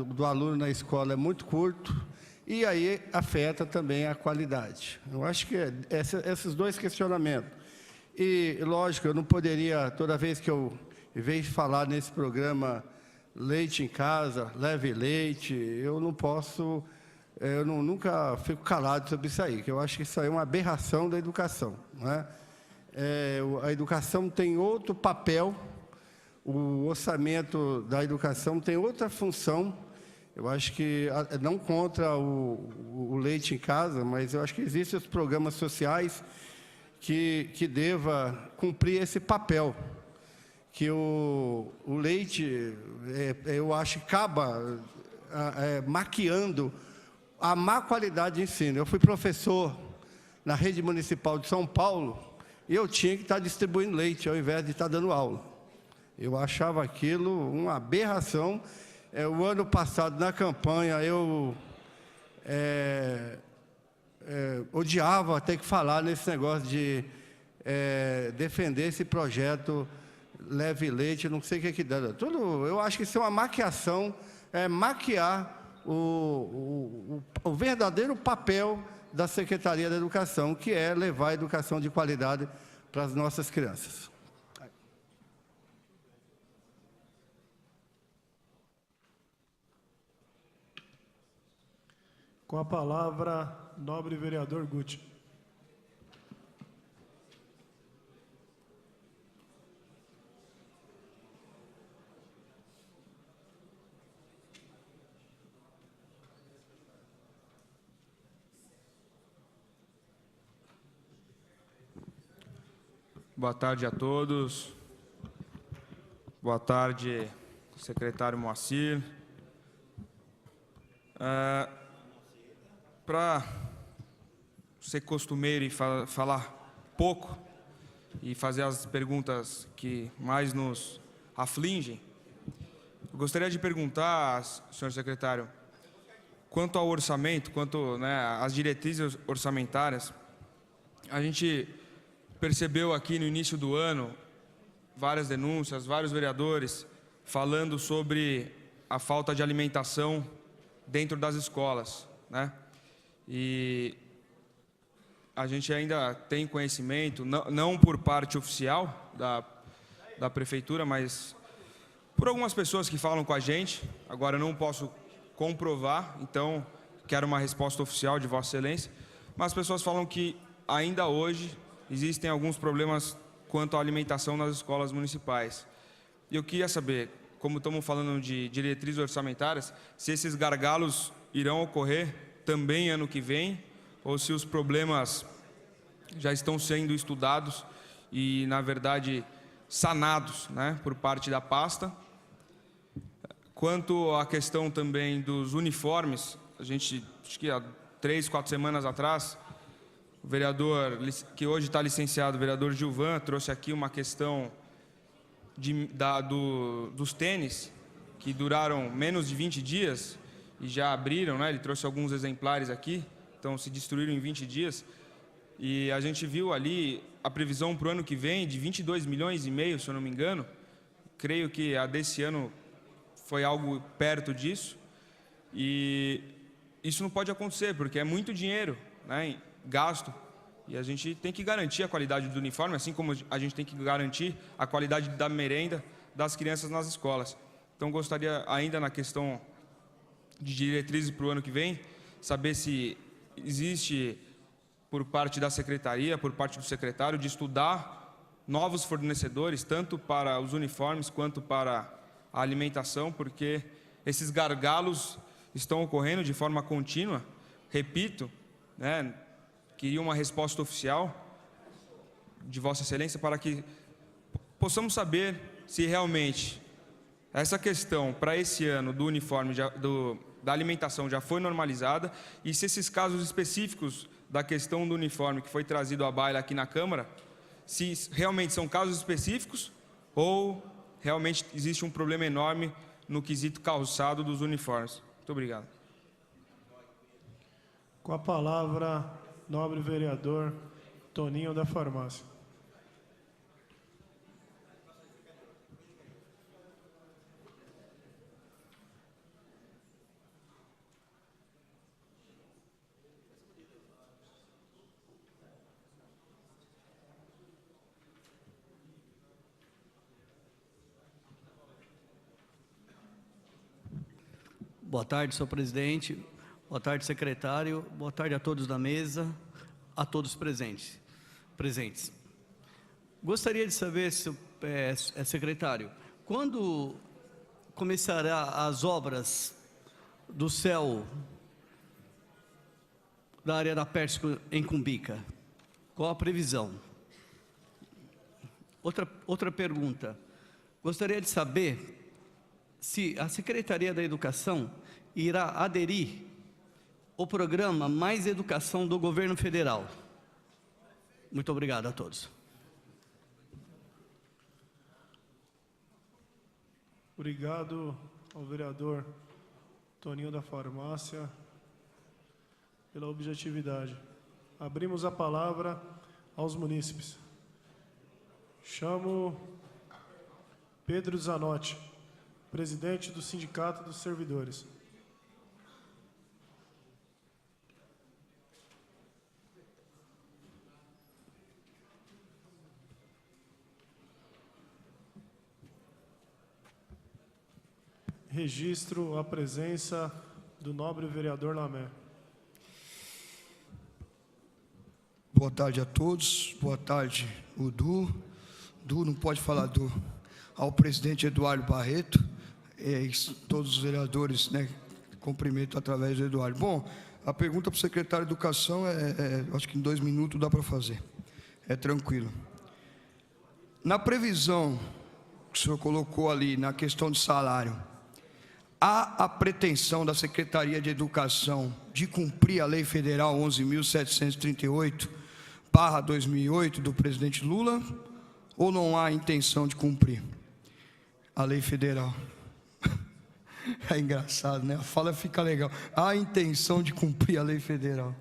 do aluno na escola é muito curto, e aí afeta também a qualidade. Eu acho que esses dois questionamentos. E, lógico, eu não poderia, toda vez que eu vejo falar nesse programa Leite em Casa, Leve Leite, eu não posso, nunca fico calado sobre isso aí, que eu acho que isso aí é uma aberração da educação, não é? A educação tem outro papel, o orçamento da educação tem outra função. Eu acho que, não contra o leite em casa, mas eu acho que existem os programas sociais que deva cumprir esse papel, que o leite, eu acho que acaba maquiando a má qualidade de ensino. Eu fui professor na rede municipal de São Paulo e eu tinha que estar distribuindo leite ao invés de estar dando aula. Eu achava aquilo uma aberração. O ano passado, na campanha, eu odiava ter que falar nesse negócio de defender esse projeto Leve Leite, não sei o que dá. Eu acho que isso é uma maquiação, maquiar o verdadeiro papel da Secretaria da Educação, que é levar a educação de qualidade para as nossas crianças. Com a palavra, nobre vereador Guti. Boa tarde a todos. Boa tarde, secretário Moacir. Para ser costumeiro e falar pouco e fazer as perguntas que mais nos afligem, eu gostaria de perguntar, senhor secretário, quanto ao orçamento, quanto às diretrizes orçamentárias. A gente percebeu aqui no início do ano várias denúncias, vários vereadores falando sobre a falta de alimentação dentro das escolas, E a gente ainda tem conhecimento, não por parte oficial da prefeitura, mas por algumas pessoas que falam com a gente. Agora eu não posso comprovar, então quero uma resposta oficial de Vossa Excelência, mas as pessoas falam que ainda hoje existem alguns problemas quanto à alimentação nas escolas municipais. E eu queria saber, como estamos falando de diretrizes orçamentárias, se esses gargalos irão ocorrer também ano que vem, ou se os problemas já estão sendo estudados e, na verdade, sanados, por parte da pasta. Quanto à questão também dos uniformes, a gente, acho que há 3, 4 semanas atrás, o vereador, que hoje está licenciado, o vereador Gilvan, trouxe aqui uma questão dos tênis, que duraram menos de 20 dias e já abriram, ele trouxe alguns exemplares aqui, então se destruíram em 20 dias, e a gente viu ali a previsão para o ano que vem de 22,5 milhões, se eu não me engano. Creio que a desse ano foi algo perto disso, e isso não pode acontecer, porque é muito dinheiro gasto, e a gente tem que garantir a qualidade do uniforme, assim como a gente tem que garantir a qualidade da merenda das crianças nas escolas. Então, gostaria ainda, na questão de diretrizes para o ano que vem, saber se existe, por parte da secretaria, por parte do secretário, de estudar novos fornecedores, tanto para os uniformes quanto para a alimentação, porque esses gargalos estão ocorrendo de forma contínua. Repito, queria uma resposta oficial de Vossa Excelência para que possamos saber se realmente essa questão para esse ano do uniforme, da alimentação já foi normalizada, e se esses casos específicos da questão do uniforme que foi trazido à baila aqui na Câmara, se realmente são casos específicos ou realmente existe um problema enorme no quesito calçado dos uniformes. Muito obrigado. Com a palavra, nobre vereador Toninho da Farmácia. Boa tarde, senhor presidente. Boa tarde, secretário. Boa tarde a todos da mesa, a todos presentes. Gostaria de saber, secretário, quando começará as obras do céu da área da Pérsico em Cumbica? Qual a previsão? Outra pergunta. Gostaria de saber se a Secretaria da Educação irá aderir ao programa Mais Educação do Governo Federal. Muito obrigado a todos. Obrigado ao vereador Toninho da Farmácia pela objetividade. Abrimos a palavra aos munícipes. Chamo Pedro Zanotti, presidente do Sindicato dos Servidores. Registro a presença do nobre vereador Lamé. Boa tarde a todos. Boa tarde, o Du não pode falar ao presidente Eduardo Barreto, todos os vereadores, cumprimento através do Eduardo. Bom, a pergunta para o secretário de Educação acho que em 2 minutos dá para fazer. É tranquilo. Na previsão que o senhor colocou ali, na questão de salário, há a pretensão da Secretaria de Educação de cumprir a Lei Federal 11.738/2008 do presidente Lula, ou não há intenção de cumprir a Lei Federal? É engraçado, né? A fala fica legal. Há a intenção de cumprir a Lei Federal.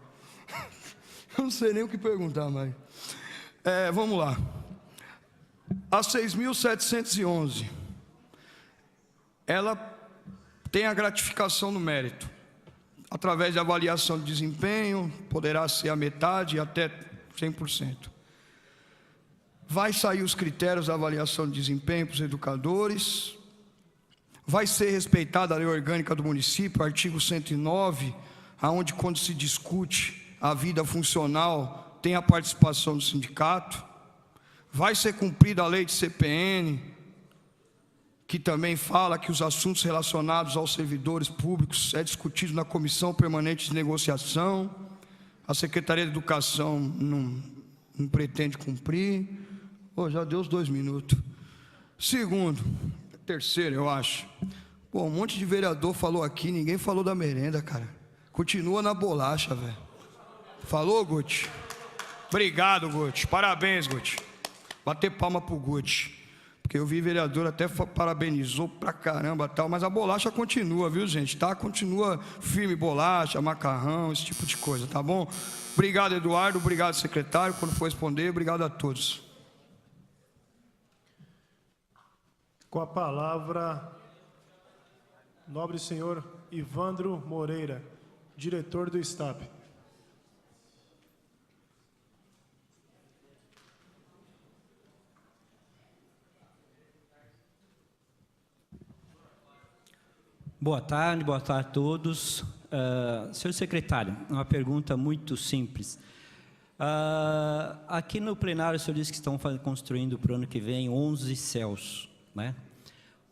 Eu não sei nem o que perguntar mais. Vamos lá. A 6.711, ela tem a gratificação no mérito. Através de avaliação de desempenho, poderá ser a metade e até 100%. Vai sair os critérios da avaliação de desempenho para os educadores. Vai ser respeitada a lei orgânica do município, artigo 109, aonde quando se discute a vida funcional, tem a participação do sindicato. Vai ser cumprida a lei de CPN, que também fala que os assuntos relacionados aos servidores públicos é discutido na Comissão Permanente de Negociação. A Secretaria de Educação não pretende cumprir. Já deu os 2 minutos. Terceiro, eu acho. Um monte de vereador falou aqui, ninguém falou da merenda, cara. Continua na bolacha, velho. Falou, Guti? Obrigado, Guti. Parabéns, Guti. Bater palma pro Guti. Porque eu vi vereador até parabenizou pra caramba tal, mas a bolacha continua, viu, gente? Tá? Continua firme, bolacha, macarrão, esse tipo de coisa, tá bom? Obrigado, Eduardo. Obrigado, secretário. Quando for responder, obrigado a todos. Com a palavra, nobre senhor Ivandro Moreira, diretor do STAP. Boa tarde a todos. Senhor secretário, uma pergunta muito simples. Aqui no plenário, o senhor disse que estão construindo para o ano que vem 11 CELs, né?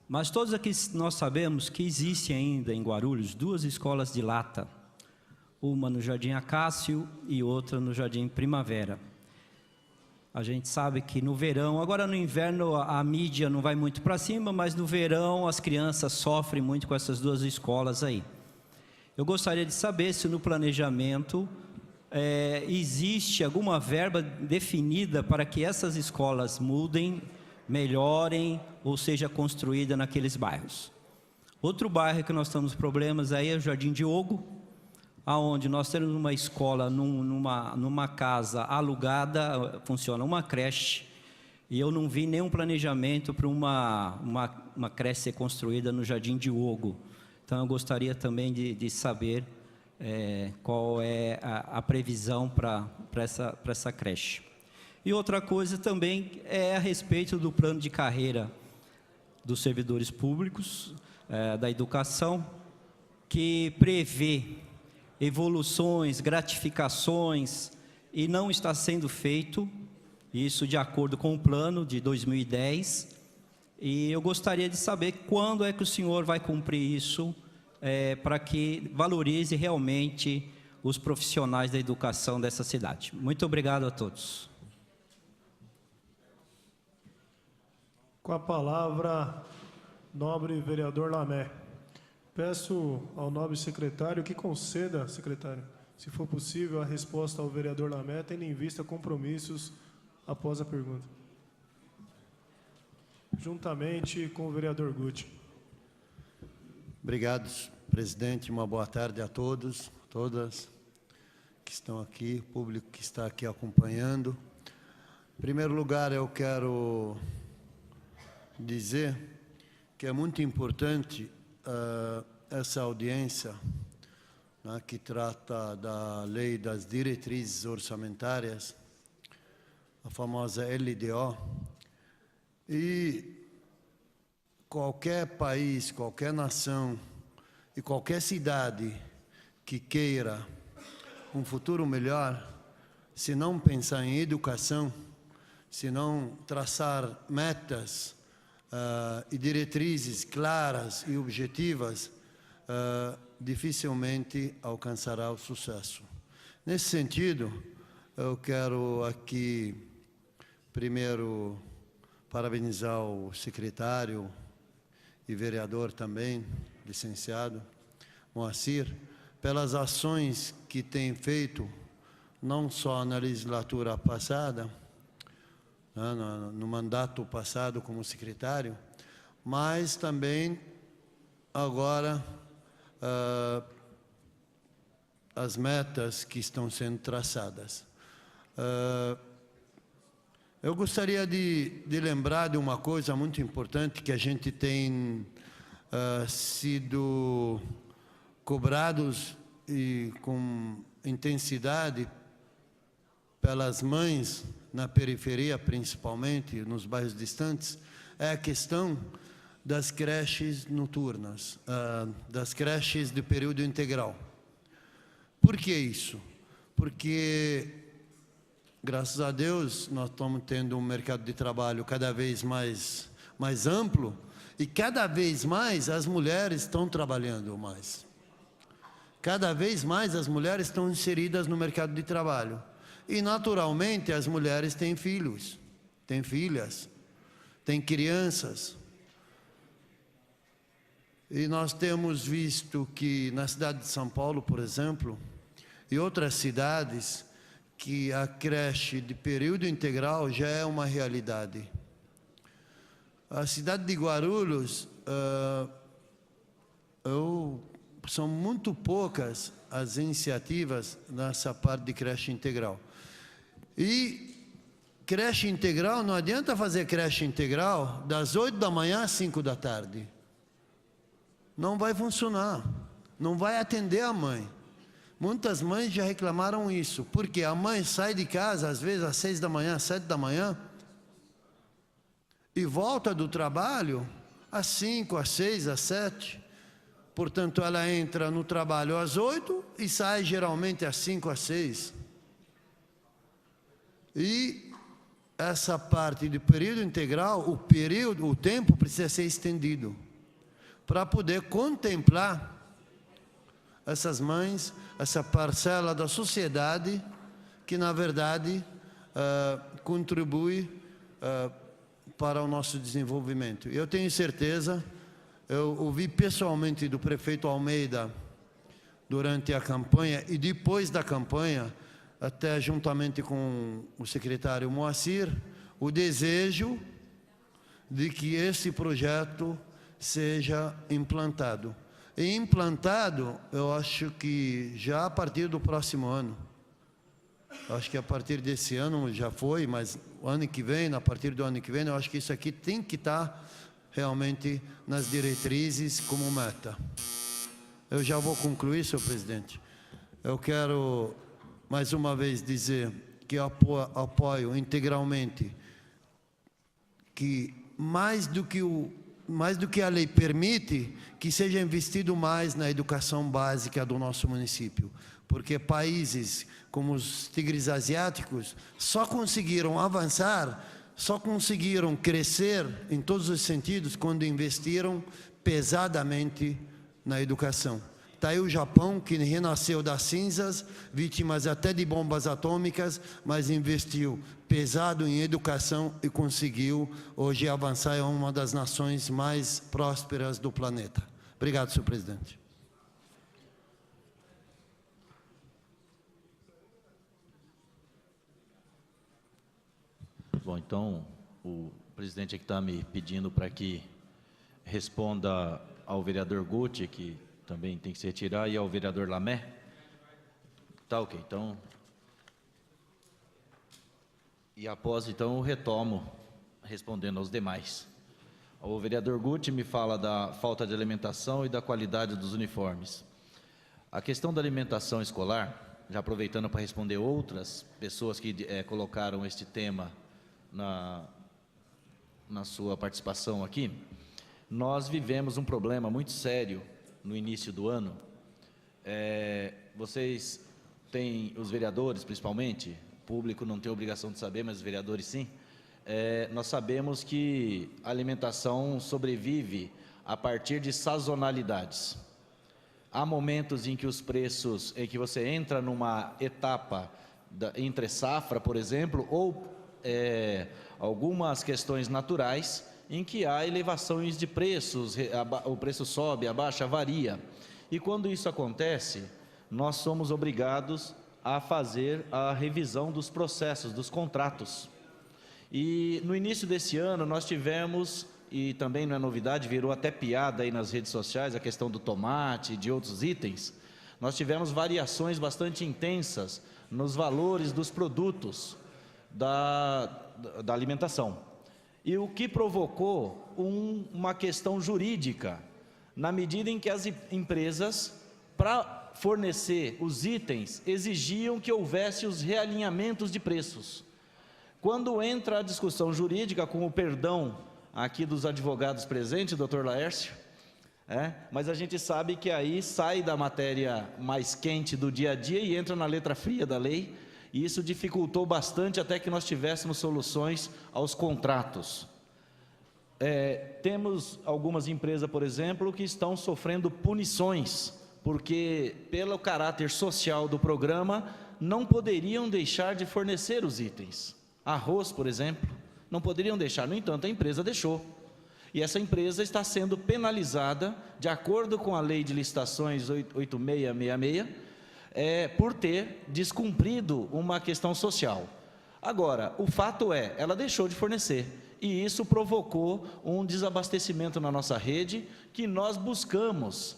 Mas todos aqui nós sabemos que existe ainda em Guarulhos 2 escolas de lata, uma no Jardim Acácio e outra no Jardim Primavera. A gente sabe que no verão, agora no inverno a mídia não vai muito para cima, mas no verão as crianças sofrem muito com essas 2 escolas aí. Eu gostaria de saber se no planejamento existe alguma verba definida para que essas escolas mudem, melhorem ou seja construída naqueles bairros. Outro bairro que nós temos problemas aí é o Jardim Diogo, aonde nós temos uma escola numa casa alugada, funciona uma creche, e eu não vi nenhum planejamento para uma creche ser construída no Jardim Diogo. Então eu gostaria também de saber qual é a previsão para essa creche. E outra coisa também é a respeito do plano de carreira dos servidores públicos, da educação, que prevê evoluções, gratificações, e não está sendo feito, isso de acordo com o plano de 2010, e eu gostaria de saber quando é que o senhor vai cumprir isso, para que valorize realmente os profissionais da educação dessa cidade. Muito obrigado a todos. Com a palavra, nobre vereador Lamé. Peço ao nobre secretário que conceda, secretário, se for possível, a resposta ao vereador Lamé, tendo em vista compromissos após a pergunta. Juntamente com o vereador Guti. Obrigado, presidente. Uma boa tarde a todos, todas que estão aqui, o público que está aqui acompanhando. Em primeiro lugar, eu quero dizer que é muito importante essa audiência, né, que trata da lei das diretrizes orçamentárias, a famosa LDO, e qualquer país, qualquer nação e qualquer cidade que queira um futuro melhor, se não pensar em educação, se não traçar metas e diretrizes claras e objetivas, dificilmente alcançará o sucesso. Nesse sentido, eu quero aqui, primeiro, parabenizar o secretário e vereador também licenciado Moacir, pelas ações que tem feito, não só na legislatura passada, né, no mandato passado como secretário, mas também agora as metas que estão sendo traçadas. Eu gostaria de lembrar de uma coisa muito importante que a gente tem sido cobrados e com intensidade pelas mães na periferia, principalmente nos bairros distantes, é a questão das creches noturnas, das creches de período integral. Por que isso? Porque, graças a Deus, nós estamos tendo um mercado de trabalho cada vez mais amplo e cada vez mais as mulheres estão trabalhando mais. Cada vez mais as mulheres estão inseridas no mercado de trabalho. E, naturalmente, as mulheres têm filhos, têm filhas, têm crianças. E nós temos visto que na cidade de São Paulo, por exemplo, e outras cidades, que a creche de período integral já é uma realidade. A cidade de Guarulhos, são muito poucas as iniciativas nessa parte de creche integral. E creche integral, não adianta fazer creche integral das 8 da manhã às 5 da tarde. Não vai funcionar, não vai atender a mãe. Muitas mães já reclamaram isso, porque a mãe sai de casa, às vezes, às 6 da manhã, às 7 da manhã, e volta do trabalho às 5, às 6, às 7. Portanto, ela entra no trabalho às 8 e sai geralmente às 5, às 6. E essa parte de período integral, o tempo precisa ser estendido para poder contemplar essas mães, essa parcela da sociedade que, na verdade, contribui para o nosso desenvolvimento. Eu tenho certeza, eu ouvi pessoalmente do prefeito Almeida durante a campanha e depois da campanha, até juntamente com o secretário Moacir, o desejo de que esse projeto seja implantado. E implantado, eu acho que já a partir do próximo ano. Acho que a partir desse ano já foi, mas o ano que vem, a partir do ano que vem, eu acho que isso aqui tem que estar realmente nas diretrizes como meta. Eu já vou concluir, senhor presidente. Eu quero, mais uma vez, dizer que eu apoio integralmente que mais do que a lei permite, que seja investido mais na educação básica do nosso município. Porque países como os tigres asiáticos só conseguiram avançar, só conseguiram crescer em todos os sentidos quando investiram pesadamente na educação. Está aí o Japão, que renasceu das cinzas, vítimas até de bombas atômicas, mas investiu pesado em educação e conseguiu hoje avançar em uma das nações mais prósperas do planeta. Obrigado, senhor presidente. Bom, então, o presidente aqui está me pedindo para que responda ao vereador Guti, que também tem que se retirar, e ao vereador Lamé. Tá, ok. Então, e após, então, eu retomo respondendo aos demais. O vereador Guti me fala da falta de alimentação e da qualidade dos uniformes. A questão da alimentação escolar, já aproveitando para responder outras pessoas que colocaram este tema na sua participação aqui, nós vivemos um problema muito sério no início do ano. Vocês têm, os vereadores principalmente, o público não tem obrigação de saber, mas os vereadores sim, nós sabemos que a alimentação sobrevive a partir de sazonalidades. Há momentos em que os preços, em que você entra numa etapa entre safra, por exemplo, ou algumas questões naturais em que há elevações de preços, o preço sobe, abaixa, varia. E quando isso acontece, nós somos obrigados a fazer a revisão dos processos, dos contratos. E no início desse ano nós tivemos, e também não é novidade, virou até piada aí nas redes sociais, a questão do tomate e de outros itens, nós tivemos variações bastante intensas nos valores dos produtos da alimentação. E o que provocou uma questão jurídica, na medida em que as empresas, para fornecer os itens, exigiam que houvesse os realinhamentos de preços. Quando entra a discussão jurídica, com o perdão aqui dos advogados presentes, doutor Laércio, mas a gente sabe que aí sai da matéria mais quente do dia a dia e entra na letra fria da lei, e isso dificultou bastante até que nós tivéssemos soluções aos contratos. Temos algumas empresas, por exemplo, que estão sofrendo punições, porque pelo caráter social do programa, não poderiam deixar de fornecer os itens. Arroz, por exemplo, não poderiam deixar, no entanto, a empresa deixou. E essa empresa está sendo penalizada, de acordo com a lei de licitações 8666, por ter descumprido uma questão social. Agora, o fato é, ela deixou de fornecer, e isso provocou um desabastecimento na nossa rede, que nós buscamos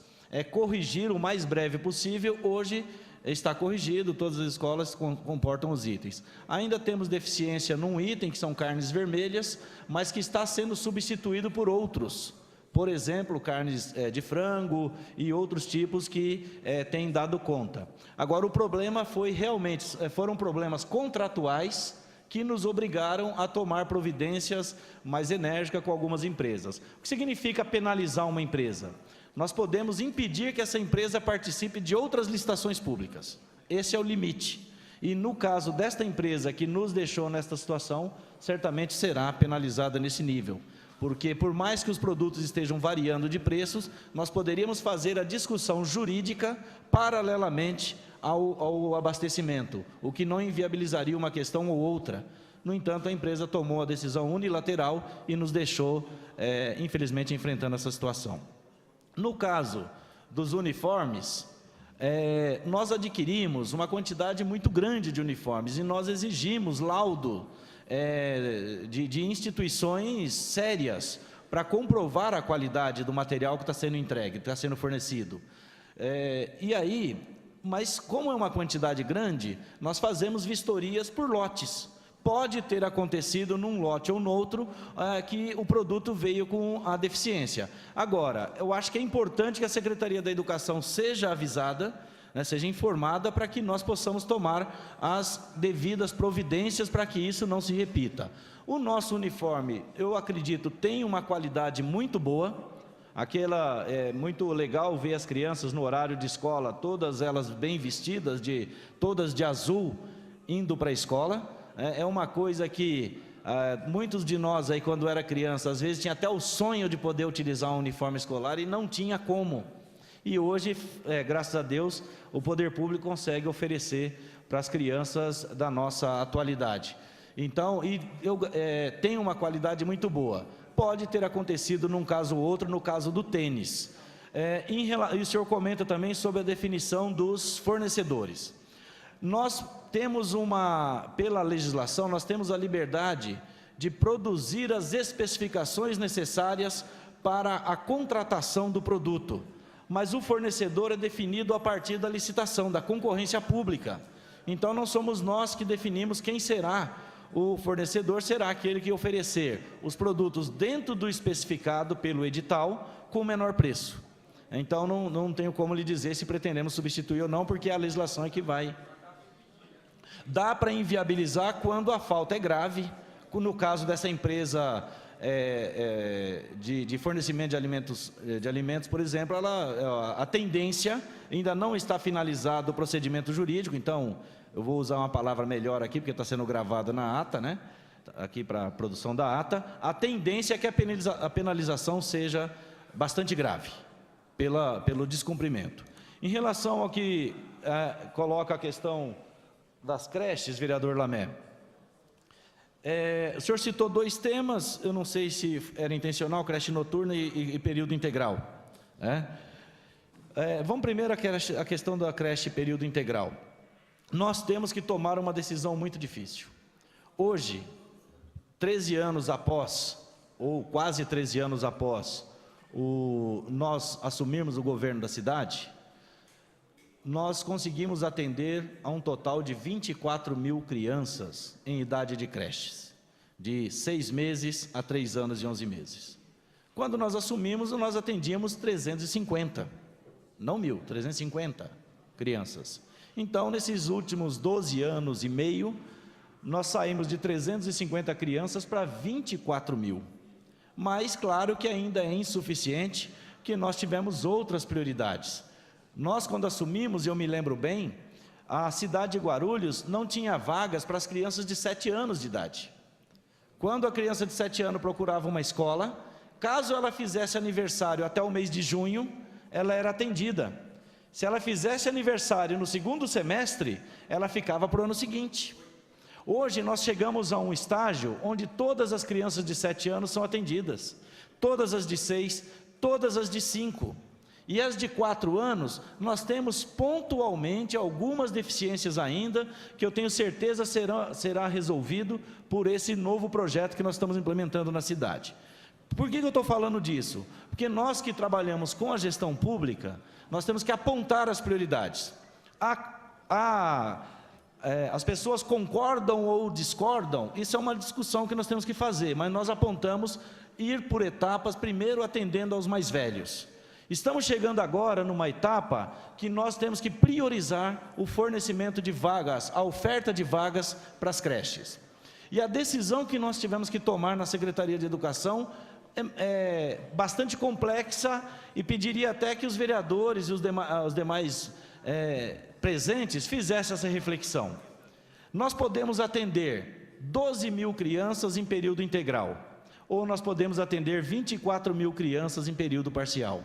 corrigir o mais breve possível. Hoje está corrigido, todas as escolas comportam os itens. Ainda temos deficiência num item, que são carnes vermelhas, mas que está sendo substituído por outros. Por exemplo, carnes de frango e outros tipos que têm dado conta. Agora, o problema foram problemas contratuais que nos obrigaram a tomar providências mais enérgicas com algumas empresas. O que significa penalizar uma empresa? Nós podemos impedir que essa empresa participe de outras licitações públicas. Esse é o limite. E no caso desta empresa que nos deixou nesta situação, certamente será penalizada nesse nível. Porque por mais que os produtos estejam variando de preços, nós poderíamos fazer a discussão jurídica paralelamente ao abastecimento, o que não inviabilizaria uma questão ou outra. No entanto, a empresa tomou a decisão unilateral e nos deixou, infelizmente, enfrentando essa situação. No caso dos uniformes, nós adquirimos uma quantidade muito grande de uniformes e nós exigimos laudo de instituições sérias para comprovar a qualidade do material que está sendo entregue, está sendo fornecido. Mas como é uma quantidade grande, nós fazemos vistorias por lotes. Pode ter acontecido num lote ou no outro que o produto veio com a deficiência. Agora, eu acho que é importante que a Secretaria da Educação seja avisada, seja informada, para que nós possamos tomar as devidas providências para que isso não se repita. O nosso uniforme, eu acredito, tem uma qualidade muito boa. É muito legal ver as crianças no horário de escola, todas elas bem vestidas, todas de azul, indo para a escola. É uma coisa que muitos de nós aí, quando era criança, às vezes tinha até o sonho de poder utilizar um uniforme escolar e não tinha como. E hoje, graças a Deus, o poder público consegue oferecer para as crianças da nossa atualidade. Então, tem uma qualidade muito boa. Pode ter acontecido num caso ou outro, no caso do tênis. E o senhor comenta também sobre a definição dos fornecedores. Nós temos pela legislação, nós temos a liberdade de produzir as especificações necessárias para a contratação do produto, mas o fornecedor é definido a partir da licitação, da concorrência pública. Então, não somos nós que definimos quem será o fornecedor, será aquele que oferecer os produtos dentro do especificado pelo edital com o menor preço. Então, não tenho como lhe dizer se pretendemos substituir ou não, porque a legislação é que vai. Dá para inviabilizar quando a falta é grave. No caso dessa empresa de fornecimento de alimentos, por exemplo, a tendência ainda não está finalizado o procedimento jurídico. Então, eu vou usar uma palavra melhor aqui, porque está sendo gravada na ata, aqui para a produção da ata. A tendência é que a penalização seja bastante grave pelo descumprimento. Em relação ao que coloca a questão das creches, vereador Lamé, O senhor citou 2 temas, eu não sei se era intencional, creche noturna e período integral. Vamos primeiro à questão da creche período integral. Nós temos que tomar uma decisão muito difícil. Hoje, 13 anos após, ou quase 13 anos após, nós assumirmos o governo da cidade, nós conseguimos atender a um total de 24 mil crianças em idade de creches, de 6 meses a 3 anos e 11 meses. Quando nós assumimos, nós atendíamos 350, não 1.000, 350 crianças. Então, nesses últimos 12 anos e meio, nós saímos de 350 crianças para 24 mil. Mas, claro que ainda é insuficiente, que nós tivemos outras prioridades. Nós, quando assumimos, eu me lembro bem, a cidade de Guarulhos não tinha vagas para as crianças de 7 anos de idade. Quando a criança de 7 anos procurava uma escola, caso ela fizesse aniversário até o mês de junho, ela era atendida. Se ela fizesse aniversário no 2º semestre, ela ficava para o ano seguinte. Hoje nós chegamos a um estágio onde todas as crianças de 7 anos são atendidas, todas as de 6, todas as de 5. E as de 4 anos, nós temos pontualmente algumas deficiências ainda, que eu tenho certeza será resolvido por esse novo projeto que nós estamos implementando na cidade. Por que eu estou falando disso? Porque nós que trabalhamos com a gestão pública, nós temos que apontar as prioridades. As pessoas concordam ou discordam, isso é uma discussão que nós temos que fazer, mas nós apontamos ir por etapas, primeiro atendendo aos mais velhos. Estamos chegando agora numa etapa que nós temos que priorizar o fornecimento de vagas, a oferta de vagas para as creches. E a decisão que nós tivemos que tomar na Secretaria de Educação é bastante complexa e pediria até que os vereadores e os demais presentes fizessem essa reflexão. Nós podemos atender 12 mil crianças em período integral, ou nós podemos atender 24 mil crianças em período parcial.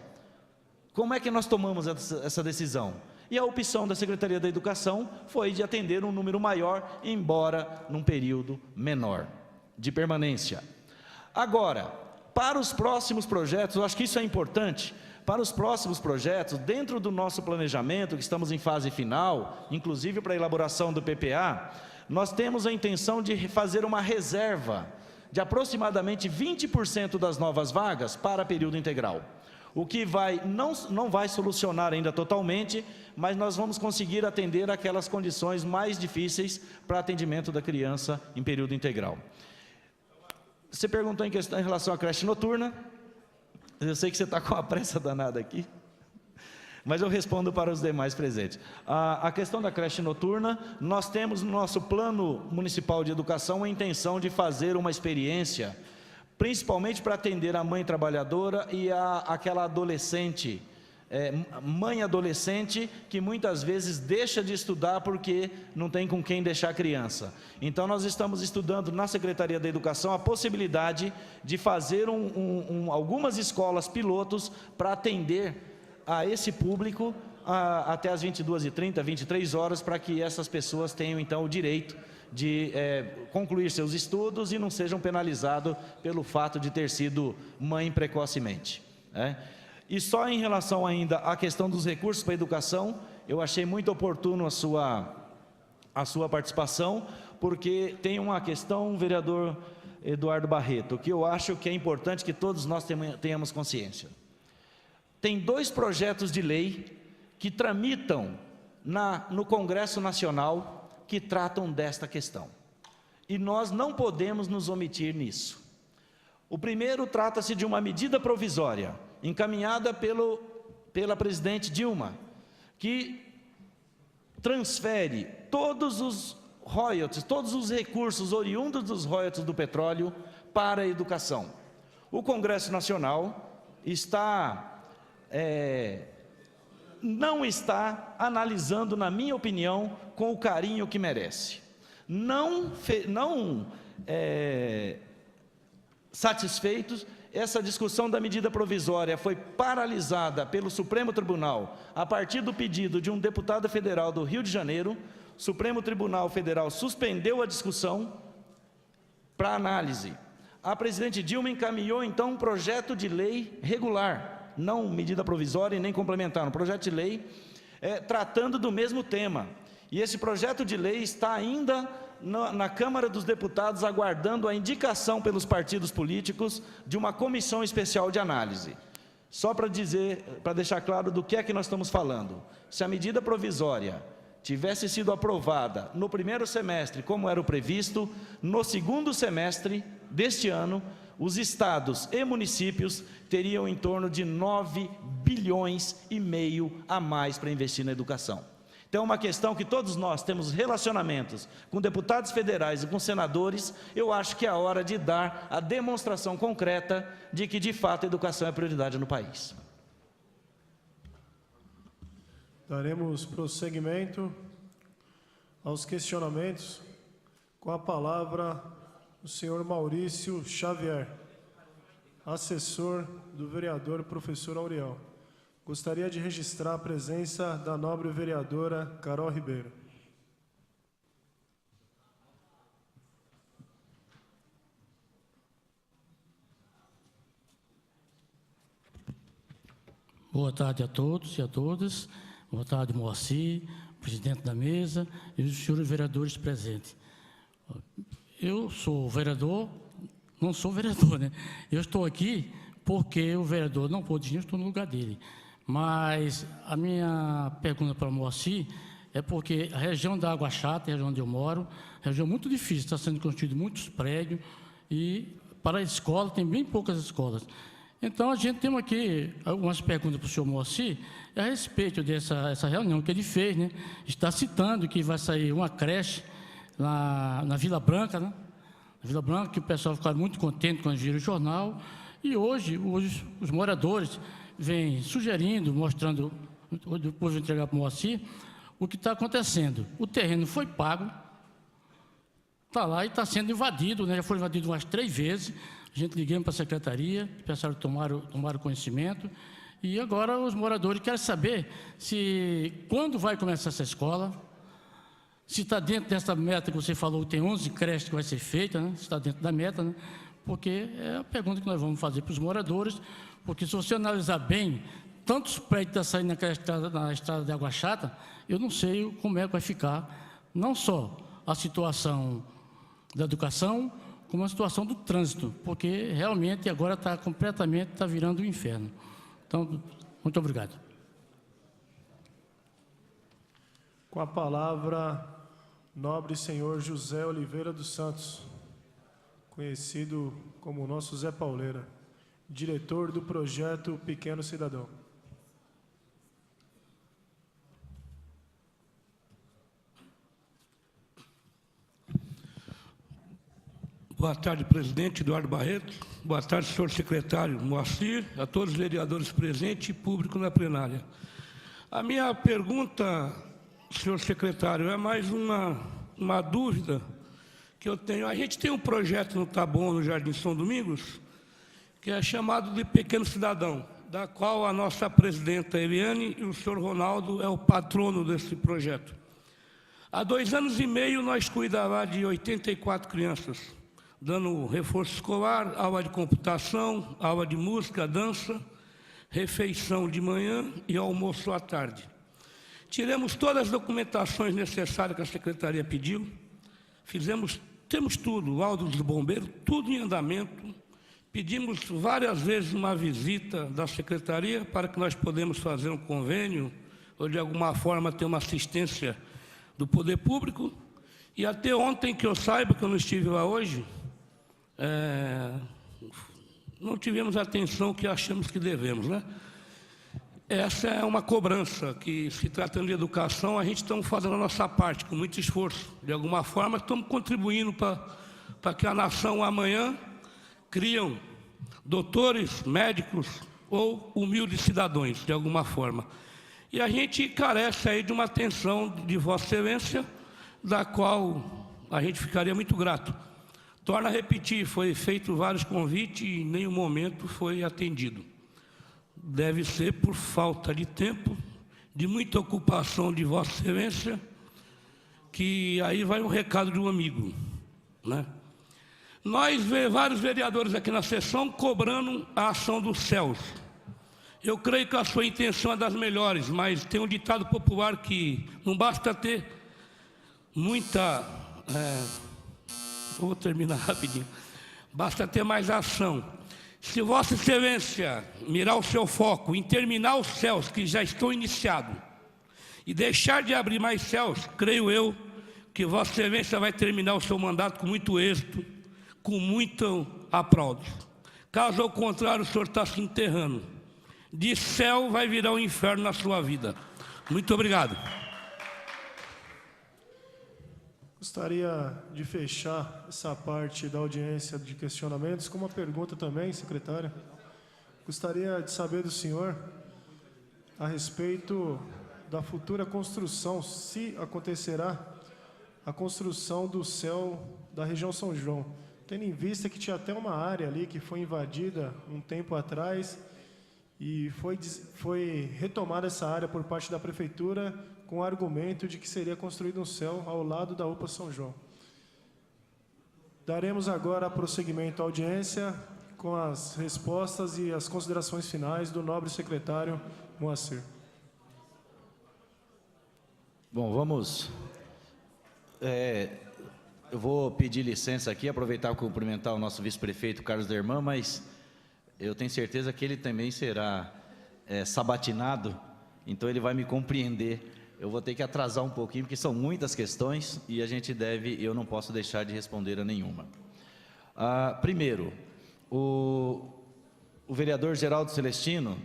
Como é que nós tomamos essa decisão? E a opção da Secretaria da Educação foi de atender um número maior, embora num período menor de permanência. Agora, para os próximos projetos, eu acho que isso é importante, para os próximos projetos, dentro do nosso planejamento, que estamos em fase final, inclusive para a elaboração do PPA, nós temos a intenção de fazer uma reserva de aproximadamente 20% das novas vagas para período integral. O que não vai solucionar ainda totalmente, mas nós vamos conseguir atender aquelas condições mais difíceis para atendimento da criança em período integral. Você perguntou em relação à creche noturna, eu sei que você está com a pressa danada aqui, mas eu respondo para os demais presentes. A questão da creche noturna, nós temos no nosso plano municipal de educação a intenção de fazer uma experiência, principalmente para atender a mãe trabalhadora e aquela adolescente, mãe adolescente, que muitas vezes deixa de estudar porque não tem com quem deixar a criança. Então nós estamos estudando na Secretaria da Educação a possibilidade de fazer algumas escolas pilotos para atender a esse público até as 22h30, 23 horas, para que essas pessoas tenham então o direito de concluir seus estudos e não sejam penalizados pelo fato de ter sido mãe precocemente. E só em relação ainda à questão dos recursos para a educação, eu achei muito oportuno a sua participação, porque tem uma questão, vereador Eduardo Barreto, que eu acho que é importante que todos nós tenhamos consciência. Tem 2 projetos de lei que tramitam no Congresso Nacional que tratam desta questão. E nós não podemos nos omitir nisso. O primeiro trata-se de uma medida provisória, encaminhada pela presidente Dilma, que transfere todos os royalties, todos os recursos oriundos dos royalties do petróleo para a educação. O Congresso Nacional não está analisando, na minha opinião, com o carinho que merece. Não satisfeitos, essa discussão da medida provisória foi paralisada pelo Supremo Tribunal a partir do pedido de um deputado federal do Rio de Janeiro. O Supremo Tribunal Federal suspendeu a discussão para análise. A presidente Dilma encaminhou, então, um projeto de lei regular, não medida provisória e nem complementar, um projeto de lei tratando do mesmo tema. E esse projeto de lei está ainda na Câmara dos Deputados, aguardando a indicação pelos partidos políticos de uma comissão especial de análise. Só para deixar claro do que é que nós estamos falando. Se a medida provisória tivesse sido aprovada no primeiro semestre, como era o previsto, no segundo semestre deste ano, os estados e municípios teriam em torno de 9,5 bilhões a mais para investir na educação. Então, é uma questão que todos nós temos relacionamentos com deputados federais e com senadores. Eu acho que é a hora de dar a demonstração concreta de que, de fato, a educação é prioridade no país. Daremos prosseguimento aos questionamentos. Com a palavra, o senhor Maurício Xavier, assessor do vereador professor Auriel. Gostaria de registrar a presença da nobre vereadora Carol Ribeiro. Boa tarde a todos e a todas. Boa tarde, Moacir, presidente da mesa e os senhores vereadores presentes. Eu sou vereador, não sou vereador, né? Eu estou aqui porque o vereador não pôde ir, eu estou no lugar dele. Mas a minha pergunta para o Moacir é porque a região da Água Chata, a região onde eu moro, região muito difícil, está sendo construído muitos prédios e para a escola tem bem poucas escolas. Então, a gente tem aqui algumas perguntas para o senhor Moacir a respeito dessa reunião que ele fez, né? Está citando que vai sair uma creche na Vila Branca, né? Na Vila Branca, que o pessoal ficou muito contente quando viram o jornal. E hoje, os moradores vêm sugerindo, mostrando, depois vou entregar para o Moacir, o que está acontecendo. O terreno foi pago, está lá e está sendo invadido, né? Já foi invadido umas 3 vezes. A gente ligamos para a secretaria, o pessoal tomaram conhecimento, e agora os moradores querem saber quando vai começar essa escola, se está dentro dessa meta que você falou, tem 11 creches que vai ser feita, né? Se está dentro da meta, né? Porque é a pergunta que nós vamos fazer para os moradores, porque se você analisar bem, tantos prédios que estão saindo na estrada de Água Chata, eu não sei como é que vai ficar, não só a situação da educação, como a situação do trânsito, porque realmente agora está virando um inferno. Então, muito obrigado. Com a palavra, nobre senhor José Oliveira dos Santos, conhecido como nosso Zé Pauleira, diretor do projeto Pequeno Cidadão. Boa tarde, presidente Eduardo Barreto. Boa tarde, senhor secretário Moacir, a todos os vereadores presentes e público na plenária. A minha pergunta, senhor secretário, é mais uma dúvida que eu tenho. A gente tem um projeto no Taboão, no Jardim São Domingos, que é chamado de Pequeno Cidadão, da qual a nossa presidenta Eliane e o senhor Ronaldo é o patrono desse projeto. Há 2 anos e meio nós cuidávamos de 84 crianças, dando reforço escolar, aula de computação, aula de música, dança, refeição de manhã e almoço à tarde. Tiramos todas as documentações necessárias que a secretaria pediu, temos tudo, laudo dos bombeiros, tudo em andamento. Pedimos várias vezes uma visita da secretaria para que nós podemos fazer um convênio ou de alguma forma ter uma assistência do poder público. E até ontem, que eu saiba, que eu não estive lá hoje, não tivemos a atenção que achamos que devemos, né? Essa é uma cobrança que, se tratando de educação, a gente está fazendo a nossa parte, com muito esforço. De alguma forma, estamos contribuindo para que a nação amanhã criam doutores, médicos ou humildes cidadãos, de alguma forma. E a gente carece aí de uma atenção de Vossa Excelência, da qual a gente ficaria muito grato. Torno a repetir, foi feito vários convites e em nenhum momento foi atendido. Deve ser por falta de tempo, de muita ocupação de Vossa Excelência, que aí vai um recado de um amigo, né? Nós vemos vários vereadores aqui na sessão cobrando a ação dos céus. Eu creio que a sua intenção é das melhores, mas tem um ditado popular que não basta ter muita... vou terminar rapidinho. Basta ter mais ação. Se Vossa Excelência mirar o seu foco em terminar os céus que já estão iniciados e deixar de abrir mais céus, creio eu que Vossa Excelência vai terminar o seu mandato com muito êxito, com muito aplauso. Caso ao contrário, o senhor está se enterrando. De céu vai virar um inferno na sua vida. Muito obrigado. Gostaria de fechar essa parte da audiência de questionamentos com uma pergunta também, secretária. Gostaria de saber do senhor a respeito da futura construção, se acontecerá a construção do céu da região São João, tendo em vista que tinha até uma área ali que foi invadida um tempo atrás e foi retomada essa área por parte da prefeitura com o argumento de que seria construído um céu ao lado da UPA São João. Daremos agora prosseguimento à audiência com as respostas e as considerações finais do nobre secretário Moacir. Bom, vamos... eu vou pedir licença aqui, aproveitar e cumprimentar o nosso vice-prefeito Carlos Derman, mas eu tenho certeza que ele também será sabatinado, então ele vai me compreender. Eu vou ter que atrasar um pouquinho, porque são muitas questões e eu não posso deixar de responder a nenhuma. Primeiro, o vereador Geraldo Celestino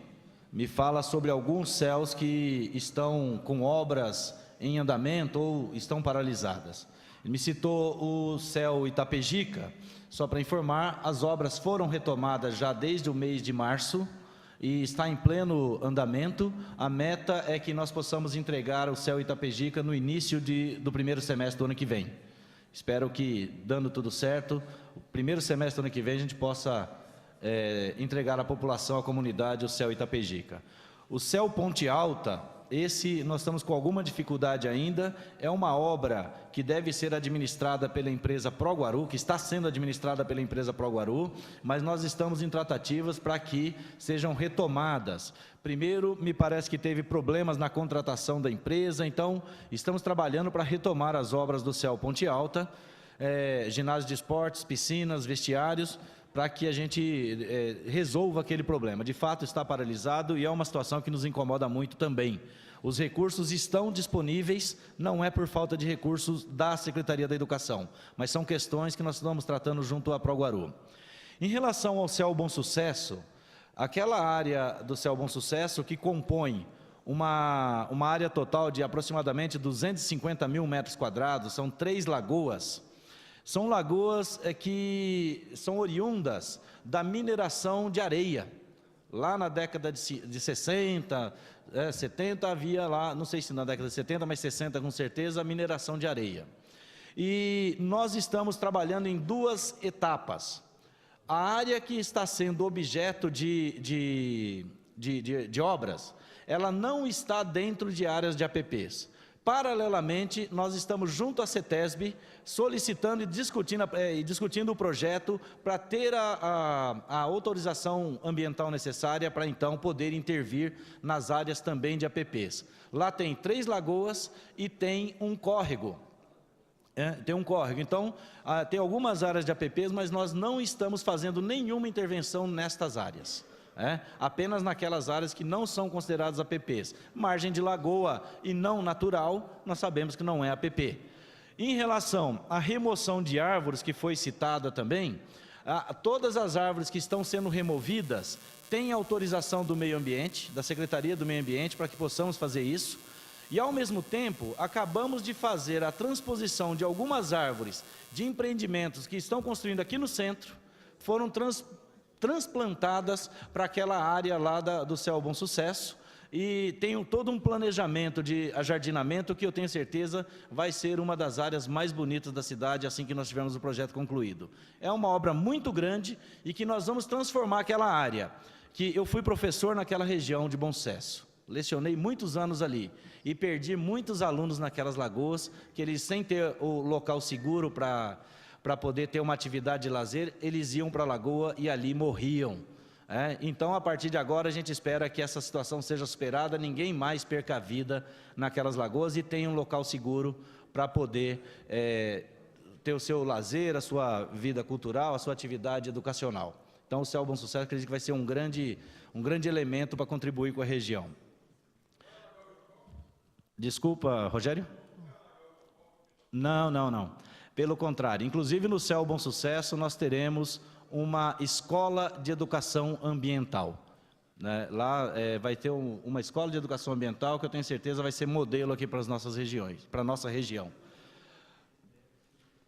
me fala sobre alguns céus que estão com obras em andamento ou estão paralisadas. Ele me citou o céu Itapejica. Só para informar, as obras foram retomadas já desde o mês de março e está em pleno andamento. A meta é que nós possamos entregar o céu Itapejica no início do primeiro semestre do ano que vem. Espero que, dando tudo certo, o primeiro semestre do ano que vem a gente possa entregar à população, à comunidade, o céu Itapejica. O céu Ponte Alta, esse nós estamos com alguma dificuldade ainda, é uma obra que deve ser administrada pela empresa ProGuaru, que está sendo administrada pela empresa ProGuaru, mas nós estamos em tratativas para que sejam retomadas. Primeiro, me parece que teve problemas na contratação da empresa, então estamos trabalhando para retomar as obras do céu Ponte Alta, ginásio de esportes, piscinas, vestiários, para que a gente resolva aquele problema. De fato, está paralisado e é uma situação que nos incomoda muito também. Os recursos estão disponíveis, não é por falta de recursos da Secretaria da Educação, mas são questões que nós estamos tratando junto à ProGuaru. Em relação ao Céu Bom Sucesso, aquela área do Céu Bom Sucesso que compõe uma área total de aproximadamente 250 mil metros quadrados, são 3 lagoas, são lagoas que são oriundas da mineração de areia. Lá na década de 60, 70 havia lá, não sei se na década de 70, mas 60 com certeza, a mineração de areia. E nós estamos trabalhando em 2 etapas. A área que está sendo objeto de obras, ela não está dentro de áreas de APPs. Paralelamente, nós estamos junto à CETESB, solicitando e discutindo o projeto para ter a autorização ambiental necessária para, então, poder intervir nas áreas também de APPs. Lá tem 3 lagoas e tem um córrego. Então, tem algumas áreas de APPs, mas nós não estamos fazendo nenhuma intervenção nestas áreas. Apenas naquelas áreas que não são consideradas APPs. Margem de lagoa e não natural, nós sabemos que não é APP. Em relação à remoção de árvores, que foi citada também, todas as árvores que estão sendo removidas têm autorização do meio ambiente, da Secretaria do Meio Ambiente, para que possamos fazer isso. E, ao mesmo tempo, acabamos de fazer a transposição de algumas árvores de empreendimentos que estão construindo aqui no centro, foram transplantadas para aquela área lá do Céu Bom Sucesso, e tem todo um planejamento de ajardinamento que eu tenho certeza vai ser uma das áreas mais bonitas da cidade assim que nós tivermos o projeto concluído. É uma obra muito grande e que nós vamos transformar aquela área, que eu fui professor naquela região de Bom Sucesso, lecionei muitos anos ali e perdi muitos alunos naquelas lagoas, que eles sem ter o local seguro para para poder ter uma atividade de lazer, eles iam para a lagoa e ali morriam. Então, a partir de agora, a gente espera que essa situação seja superada, ninguém mais perca a vida naquelas lagoas e tenha um local seguro para poder ter o seu lazer, a sua vida cultural, a sua atividade educacional. Então, o Céu Bom Sucesso, acredito que vai ser um grande elemento para contribuir com a região. Desculpa, Rogério? Não. Pelo contrário, inclusive no Céu Bom Sucesso nós teremos uma escola de educação ambiental. Lá vai ter uma escola de educação ambiental que eu tenho certeza vai ser modelo aqui para as nossas regiões, para a nossa região.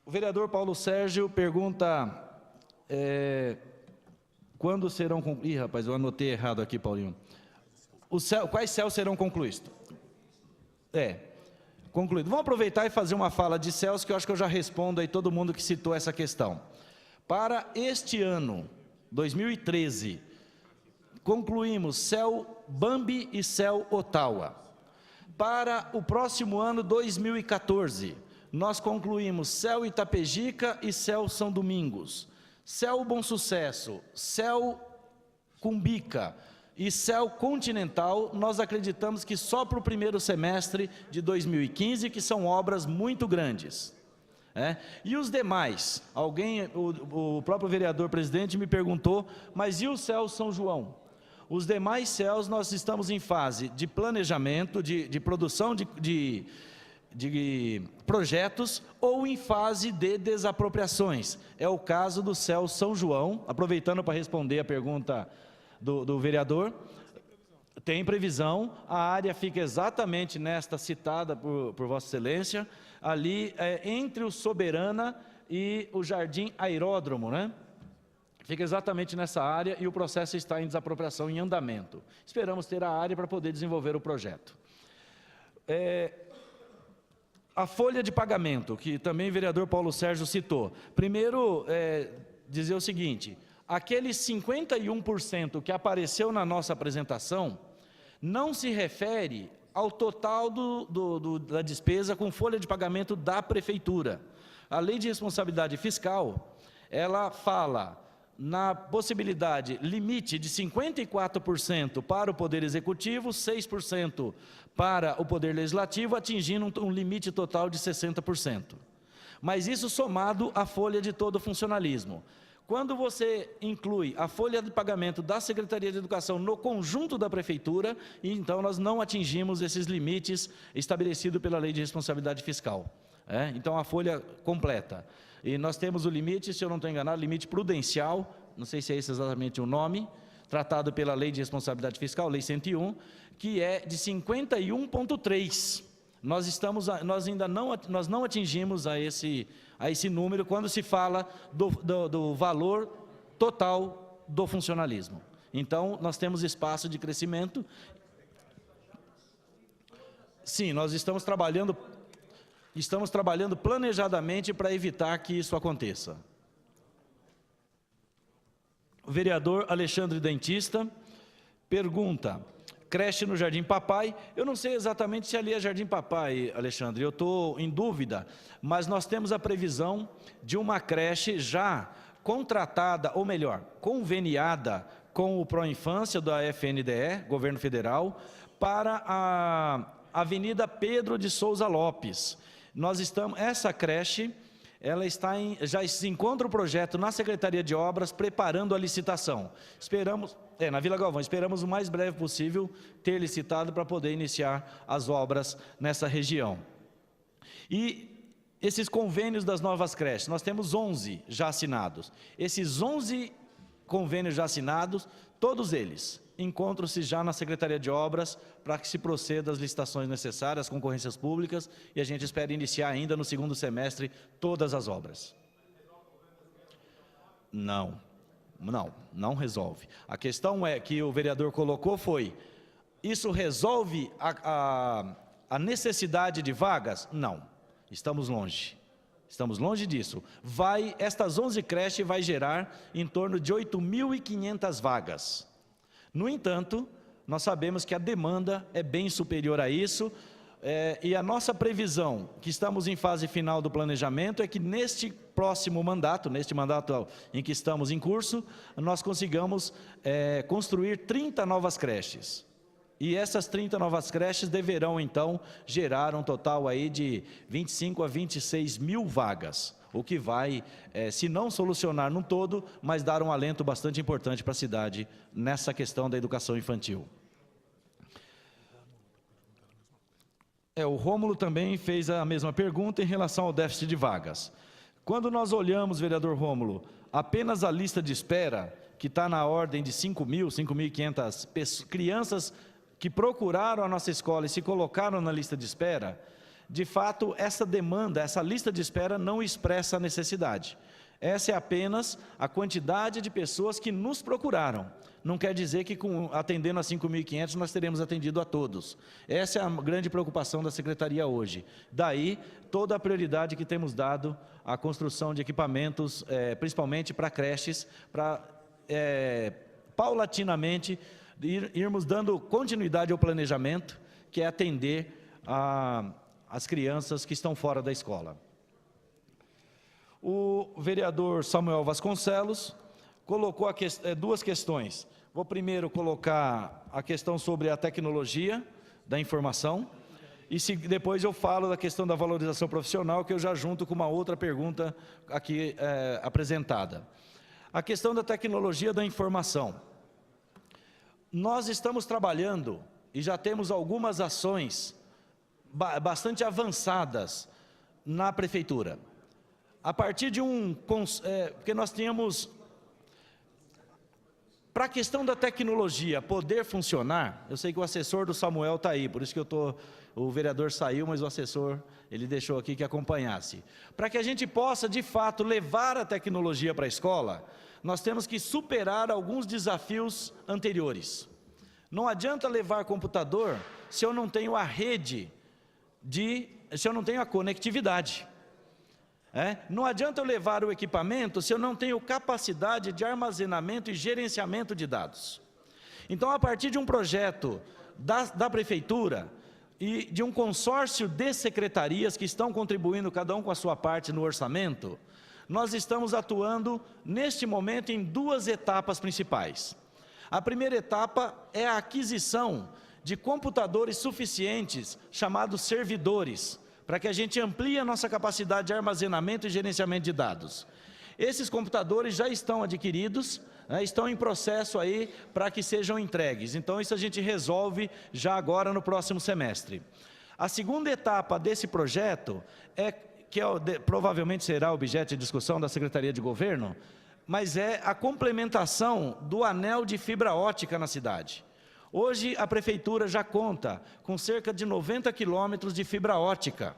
O vereador Paulo Sérgio pergunta quando serão concluídos. Ih, rapaz, eu anotei errado aqui, Paulinho. Quais céus serão concluídos? Concluído. Vamos aproveitar e fazer uma fala de céus, que eu acho que eu já respondo aí todo mundo que citou essa questão. Para este ano, 2013, concluímos Céu Bambi e Céu Ottawa. Para o próximo ano, 2014, nós concluímos Céu Itapejica e Céu São Domingos. Céu Bom Sucesso, Céu Cumbica e Céu Continental, nós acreditamos que só para o primeiro semestre de 2015, que são obras muito grandes. E os demais? O próprio vereador presidente me perguntou, mas e o Céu São João? Os demais céus nós estamos em fase de planejamento, de produção de projetos ou em fase de desapropriações. É o caso do Céu São João, aproveitando para responder a pergunta do vereador, tem previsão, a área fica exatamente nesta citada por Vossa Excelência, ali entre o Soberana e o Jardim Aeródromo, Fica exatamente nessa área e o processo está em desapropriação em andamento. Esperamos ter a área para poder desenvolver o projeto. A folha de pagamento, que também o vereador Paulo Sérgio citou. Primeiro, dizer o seguinte, aqueles 51% que apareceu na nossa apresentação, não se refere ao total da despesa com folha de pagamento da Prefeitura. A Lei de Responsabilidade Fiscal, ela fala na possibilidade, limite de 54% para o Poder Executivo, 6% para o Poder Legislativo, atingindo um limite total de 60%. Mas isso somado à folha de todo o funcionalismo. Quando você inclui a folha de pagamento da Secretaria de Educação no conjunto da Prefeitura, então nós não atingimos esses limites estabelecidos pela Lei de Responsabilidade Fiscal. Então a folha completa. E nós temos o limite, se eu não estou enganado, limite prudencial, não sei se é esse exatamente o nome, tratado pela Lei de Responsabilidade Fiscal, Lei 101, que é de 51,3. Nós não atingimos a esse número quando se fala do valor total do funcionalismo. Então, nós temos espaço de crescimento. Sim, nós estamos trabalhando planejadamente para evitar que isso aconteça. O vereador Alexandre Dentista pergunta, creche no Jardim Papai, eu não sei exatamente se ali é Jardim Papai, Alexandre, eu estou em dúvida, mas nós temos a previsão de uma creche já contratada, ou melhor, conveniada com o Proinfância da FNDE, Governo Federal, para a Avenida Pedro de Souza Lopes. Essa creche, já se encontra o projeto na Secretaria de Obras, preparando a licitação. Esperamos, na Vila Galvão, esperamos o mais breve possível ter licitado para poder iniciar as obras nessa região. E esses convênios das novas creches, nós temos 11 já assinados. Esses 11 convênios já assinados, todos eles encontram-se já na Secretaria de Obras para que se proceda às licitações necessárias, concorrências públicas, e a gente espera iniciar ainda no segundo semestre todas as obras. Não resolve. A questão que o vereador colocou foi, isso resolve a necessidade de vagas? Não, estamos longe disso. Estas 11 creches vai gerar em torno de 8.500 vagas. No entanto, nós sabemos que a demanda é bem superior a isso, E a nossa previsão, que estamos em fase final do planejamento, é que neste próximo mandato, neste mandato em que estamos em curso, nós consigamos construir 30 novas creches. E essas 30 novas creches deverão, então, gerar um total aí de 25 a 26 mil vagas, o que vai, se não solucionar no todo, mas dar um alento bastante importante para a cidade nessa questão da educação infantil. O Rômulo também fez a mesma pergunta em relação ao déficit de vagas. Quando nós olhamos, vereador Rômulo, apenas a lista de espera, que está na ordem de 5.500 crianças que procuraram a nossa escola e se colocaram na lista de espera, de fato, essa demanda, essa lista de espera não expressa a necessidade. Essa é apenas a quantidade de pessoas que nos procuraram. Não quer dizer que atendendo a 5.500 nós teremos atendido a todos. Essa é a grande preocupação da Secretaria hoje. Daí, toda a prioridade que temos dado à construção de equipamentos, principalmente para creches, para paulatinamente irmos dando continuidade ao planejamento, que é atender as crianças que estão fora da escola. O vereador Samuel Vasconcelos colocou duas questões. Vou primeiro colocar a questão sobre a tecnologia da informação e depois eu falo da questão da valorização profissional, que eu já junto com uma outra pergunta aqui apresentada. A questão da tecnologia da informação. Nós estamos trabalhando e já temos algumas ações bastante avançadas na prefeitura. A partir de porque nós tínhamos, para a questão da tecnologia poder funcionar, eu sei que o assessor do Samuel está aí, por isso que o vereador saiu, mas o assessor, ele deixou aqui que acompanhasse. Para que a gente possa, de fato, levar a tecnologia para a escola, nós temos que superar alguns desafios anteriores. Não adianta levar computador se eu não tenho a rede, se eu não tenho a conectividade. Não adianta eu levar o equipamento se eu não tenho capacidade de armazenamento e gerenciamento de dados. Então, a partir de um projeto da prefeitura e de um consórcio de secretarias que estão contribuindo cada um com a sua parte no orçamento, nós estamos atuando neste momento em duas etapas principais. A primeira etapa é a aquisição de computadores suficientes, chamados servidores, para que a gente amplie a nossa capacidade de armazenamento e gerenciamento de dados. Esses computadores já estão adquiridos, estão em processo aí para que sejam entregues. Então, isso a gente resolve já agora no próximo semestre. A segunda etapa desse projeto, provavelmente será objeto de discussão da Secretaria de Governo, mas é a complementação do anel de fibra ótica na cidade. Hoje, a prefeitura já conta com cerca de 90 quilômetros de fibra ótica.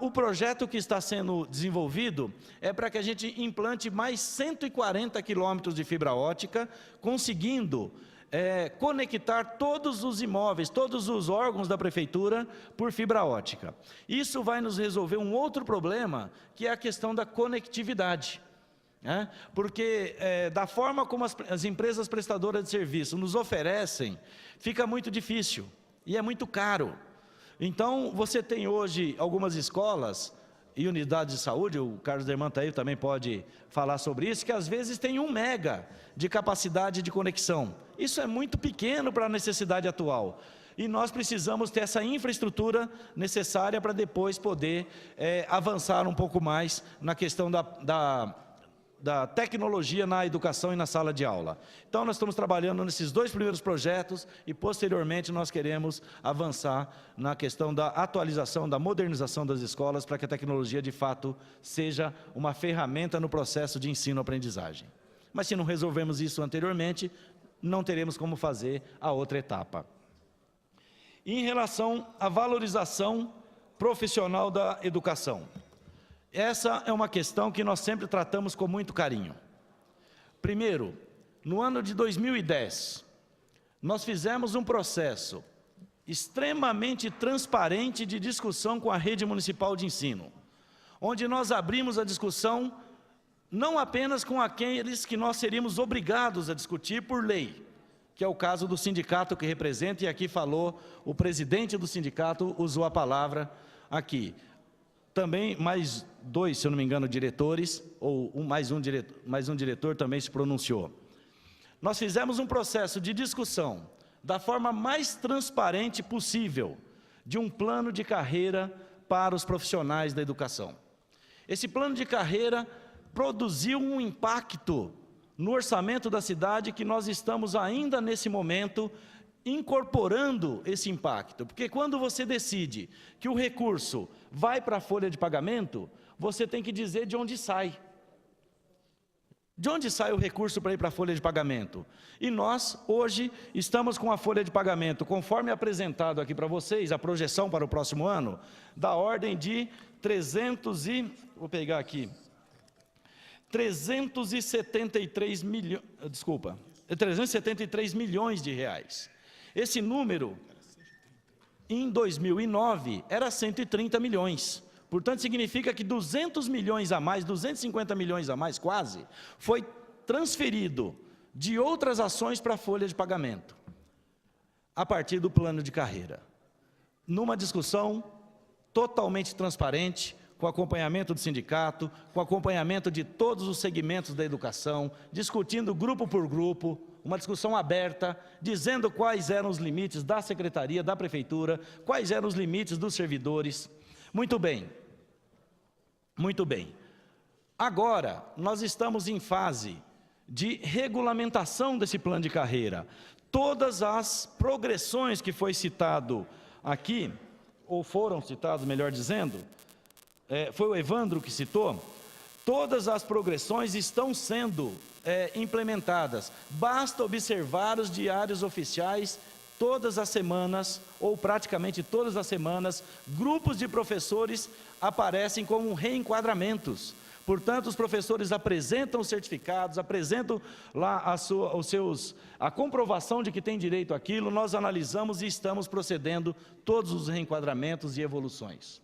O projeto que está sendo desenvolvido é para que a gente implante mais 140 quilômetros de fibra ótica, conseguindo conectar todos os imóveis, todos os órgãos da prefeitura por fibra ótica. Isso vai nos resolver um outro problema, que é a questão da conectividade. Porque da forma como as empresas prestadoras de serviço nos oferecem, fica muito difícil e é muito caro. Então, você tem hoje algumas escolas e unidades de saúde, o Carlos Derman está aí, também pode falar sobre isso, que às vezes tem 1 mega de capacidade de conexão. Isso é muito pequeno para a necessidade atual. E nós precisamos ter essa infraestrutura necessária para depois poder avançar um pouco mais na questão da tecnologia na educação e na sala de aula. Então, nós estamos trabalhando nesses 2 primeiros projetos e, posteriormente, nós queremos avançar na questão da atualização, da modernização das escolas, para que a tecnologia, de fato, seja uma ferramenta no processo de ensino-aprendizagem. Mas, se não resolvermos isso anteriormente, não teremos como fazer a outra etapa. E em relação à valorização profissional da educação, essa é uma questão que nós sempre tratamos com muito carinho. Primeiro, no ano de 2010, nós fizemos um processo extremamente transparente de discussão com a rede municipal de ensino, onde nós abrimos a discussão não apenas com aqueles que nós seríamos obrigados a discutir por lei, que é o caso do sindicato que representa, e aqui falou, o presidente do sindicato usou a palavra aqui. Também mais 2, se eu não me engano, diretores, ou mais um diretor também se pronunciou. Nós fizemos um processo de discussão da forma mais transparente possível de um plano de carreira para os profissionais da educação. Esse plano de carreira produziu um impacto no orçamento da cidade que nós estamos ainda nesse momento incorporando esse impacto, porque quando você decide que o recurso vai para a folha de pagamento, você tem que dizer de onde sai. De onde sai o recurso para ir para a folha de pagamento? E nós, hoje, estamos com a folha de pagamento, conforme apresentado aqui para vocês, a projeção para o próximo ano, da ordem de 373 milhões de reais. Esse número, em 2009, era 130 milhões. Portanto, significa que 200 milhões a mais, 250 milhões a mais, quase, foi transferido de outras ações para a folha de pagamento, a partir do plano de carreira. Numa discussão totalmente transparente, com acompanhamento do sindicato, com acompanhamento de todos os segmentos da educação, discutindo grupo por grupo, uma discussão aberta, dizendo quais eram os limites da secretaria, da prefeitura, quais eram os limites dos servidores. Muito bem, muito bem. Agora, nós estamos em fase de regulamentação desse plano de carreira. Todas as progressões que foi citado aqui, ou foram citados, melhor dizendo, foi o Evandro que citou, todas as progressões estão sendo implementadas. Basta observar os diários oficiais, todas as semanas, ou praticamente todas as semanas, grupos de professores aparecem como reenquadramentos. Portanto, os professores apresentam os certificados, apresentam lá a comprovação de que tem direito àquilo, nós analisamos e estamos procedendo todos os reenquadramentos e evoluções.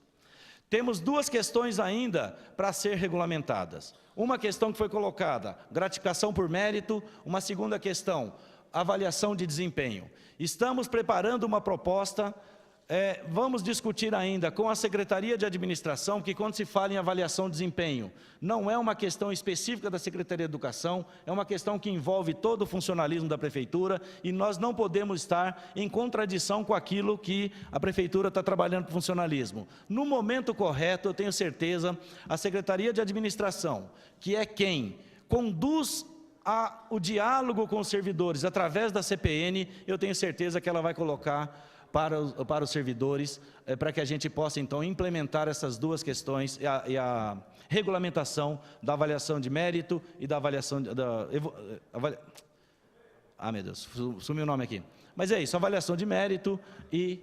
Temos 2 questões ainda para ser regulamentadas. Uma questão que foi colocada, gratificação por mérito, uma segunda questão, avaliação de desempenho. Estamos preparando uma proposta, vamos discutir ainda com a Secretaria de Administração, que quando se fala em avaliação de desempenho, não é uma questão específica da Secretaria de Educação, é uma questão que envolve todo o funcionalismo da Prefeitura, e nós não podemos estar em contradição com aquilo que a Prefeitura está trabalhando para o funcionalismo. No momento correto, eu tenho certeza, a Secretaria de Administração, que é quem conduz o diálogo com os servidores através da CPN, eu tenho certeza que ela vai colocar para os servidores, para que a gente possa então implementar essas 2 questões e a regulamentação da avaliação de mérito e da avaliação meu Deus, sumiu o nome aqui, mas é isso, avaliação de mérito e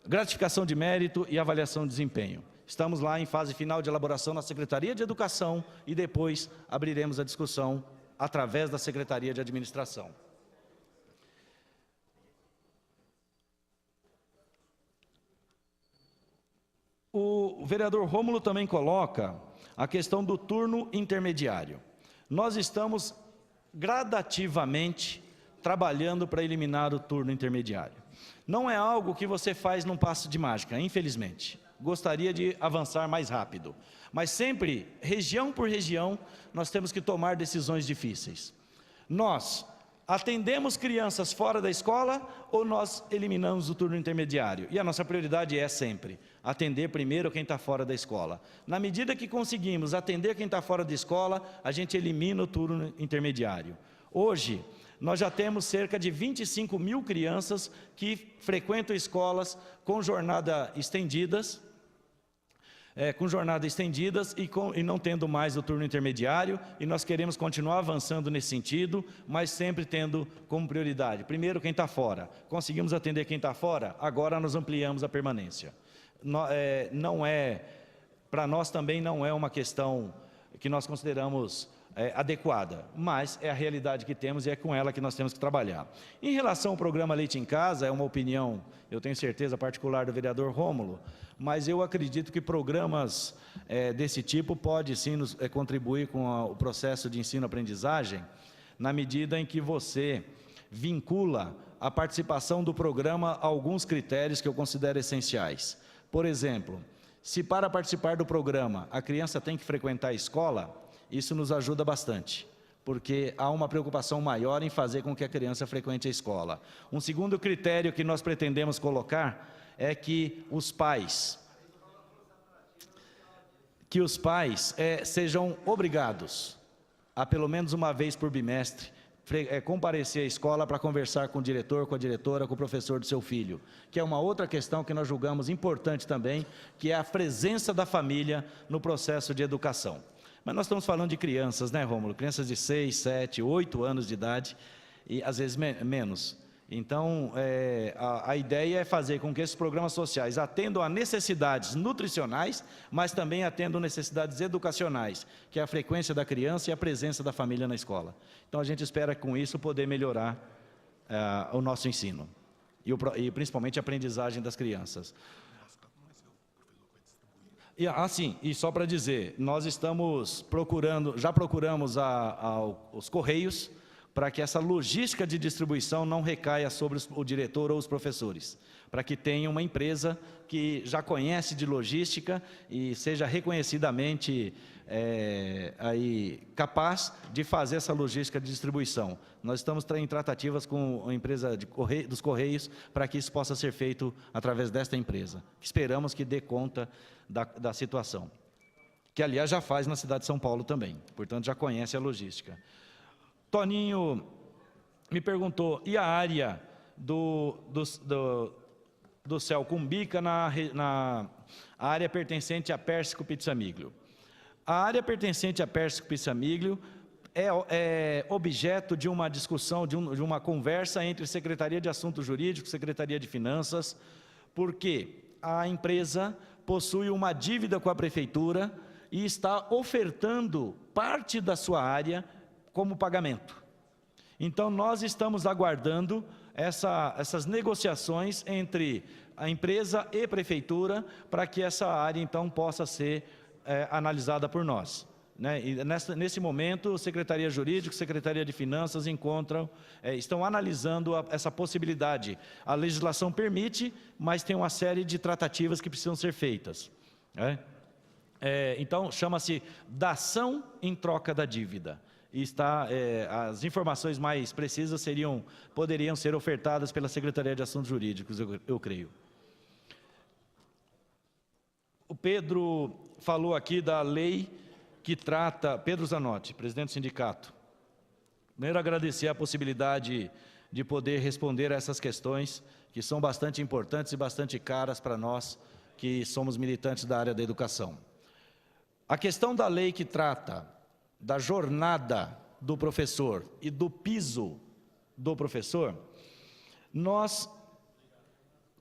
gratificação de mérito e avaliação de desempenho. Estamos lá em fase final de elaboração na Secretaria de Educação e depois abriremos a discussão através da Secretaria de Administração. O vereador Rômulo também coloca a questão do turno intermediário. Nós estamos gradativamente trabalhando para eliminar o turno intermediário. Não é algo que você faz num passo de mágica, infelizmente. Gostaria de avançar mais rápido. Mas sempre, região por região, nós temos que tomar decisões difíceis. Nós atendemos crianças fora da escola ou nós eliminamos o turno intermediário? E a nossa prioridade é sempre atender primeiro quem está fora da escola. Na medida que conseguimos atender quem está fora da escola, a gente elimina o turno intermediário. Hoje, nós já temos cerca de 25 mil crianças que frequentam escolas com jornada estendidas, e não tendo mais o turno intermediário, e nós queremos continuar avançando nesse sentido, mas sempre tendo como prioridade, primeiro quem está fora. Conseguimos atender quem está fora, agora nós ampliamos a permanência. Para nós também não é uma questão que nós consideramos adequada, mas é a realidade que temos e é com ela que nós temos que trabalhar. Em relação ao programa Leite em Casa, é uma opinião, eu tenho certeza, particular do vereador Rômulo, mas eu acredito que programas desse tipo podem sim contribuir com o processo de ensino-aprendizagem, na medida em que você vincula a participação do programa a alguns critérios que eu considero essenciais. Por exemplo, se para participar do programa a criança tem que frequentar a escola, isso nos ajuda bastante, porque há uma preocupação maior em fazer com que a criança frequente a escola. Um segundo critério que nós pretendemos colocar é que os pais sejam obrigados a, pelo menos uma vez por bimestre, comparecer à escola para conversar com o diretor, com a diretora, com o professor do seu filho, que é uma outra questão que nós julgamos importante também, que é a presença da família no processo de educação. Mas nós estamos falando de crianças, né, Rômulo? Crianças de 6, 7, 8 anos de idade, e às vezes menos. Então, a ideia é fazer com que esses programas sociais atendam a necessidades nutricionais, mas também atendam necessidades educacionais, que é a frequência da criança e a presença da família na escola. Então, a gente espera com isso poder melhorar o nosso ensino, e principalmente a aprendizagem das crianças. E só para dizer, nós estamos já procuramos os Correios, para que essa logística de distribuição não recaia sobre o diretor ou os professores, para que tenha uma empresa que já conhece de logística e seja reconhecidamente capaz de fazer essa logística de distribuição. Nós estamos em tratativas com a empresa dos Correios para que isso possa ser feito através desta empresa. Esperamos que dê conta da situação, que aliás já faz na cidade de São Paulo também, portanto já conhece a logística. Toninho me perguntou, e a área do Céu Cumbica na área pertencente a Pérsico Pizzamiglio? A área pertencente a Pérsico Pizzamiglio é objeto de uma discussão, de uma conversa entre Secretaria de Assuntos Jurídicos e Secretaria de Finanças, porque a empresa possui uma dívida com a Prefeitura e está ofertando parte da sua área como pagamento. Então, nós estamos aguardando essas negociações entre a empresa e a Prefeitura para que essa área, então, possa ser analisada por nós. Né? E nesse momento, Secretaria Jurídica, Secretaria de Finanças estão analisando essa possibilidade. A legislação permite, mas tem uma série de tratativas que precisam ser feitas. Né? Então, chama-se dação em troca da dívida. E as informações mais precisas poderiam ser ofertadas pela Secretaria de Assuntos Jurídicos, eu creio. O Pedro falou aqui da lei que trata, Pedro Zanotti, presidente do sindicato. Primeiro, agradecer a possibilidade de poder responder a essas questões, que são bastante importantes e bastante caras para nós, que somos militantes da área da educação. A questão da lei que trata da jornada do professor e do piso do professor, nós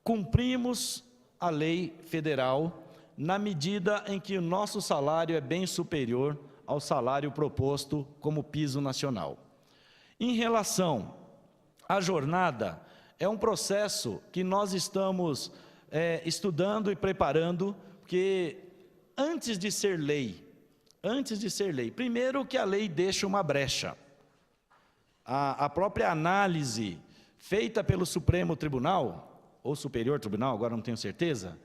cumprimos a lei federal na medida em que o nosso salário é bem superior ao salário proposto como piso nacional. Em relação à jornada, é um processo que nós estamos estudando e preparando, porque antes de ser lei, primeiro que a lei deixa uma brecha. A própria análise feita pelo Supremo Tribunal, ou Superior Tribunal, agora não tenho certeza,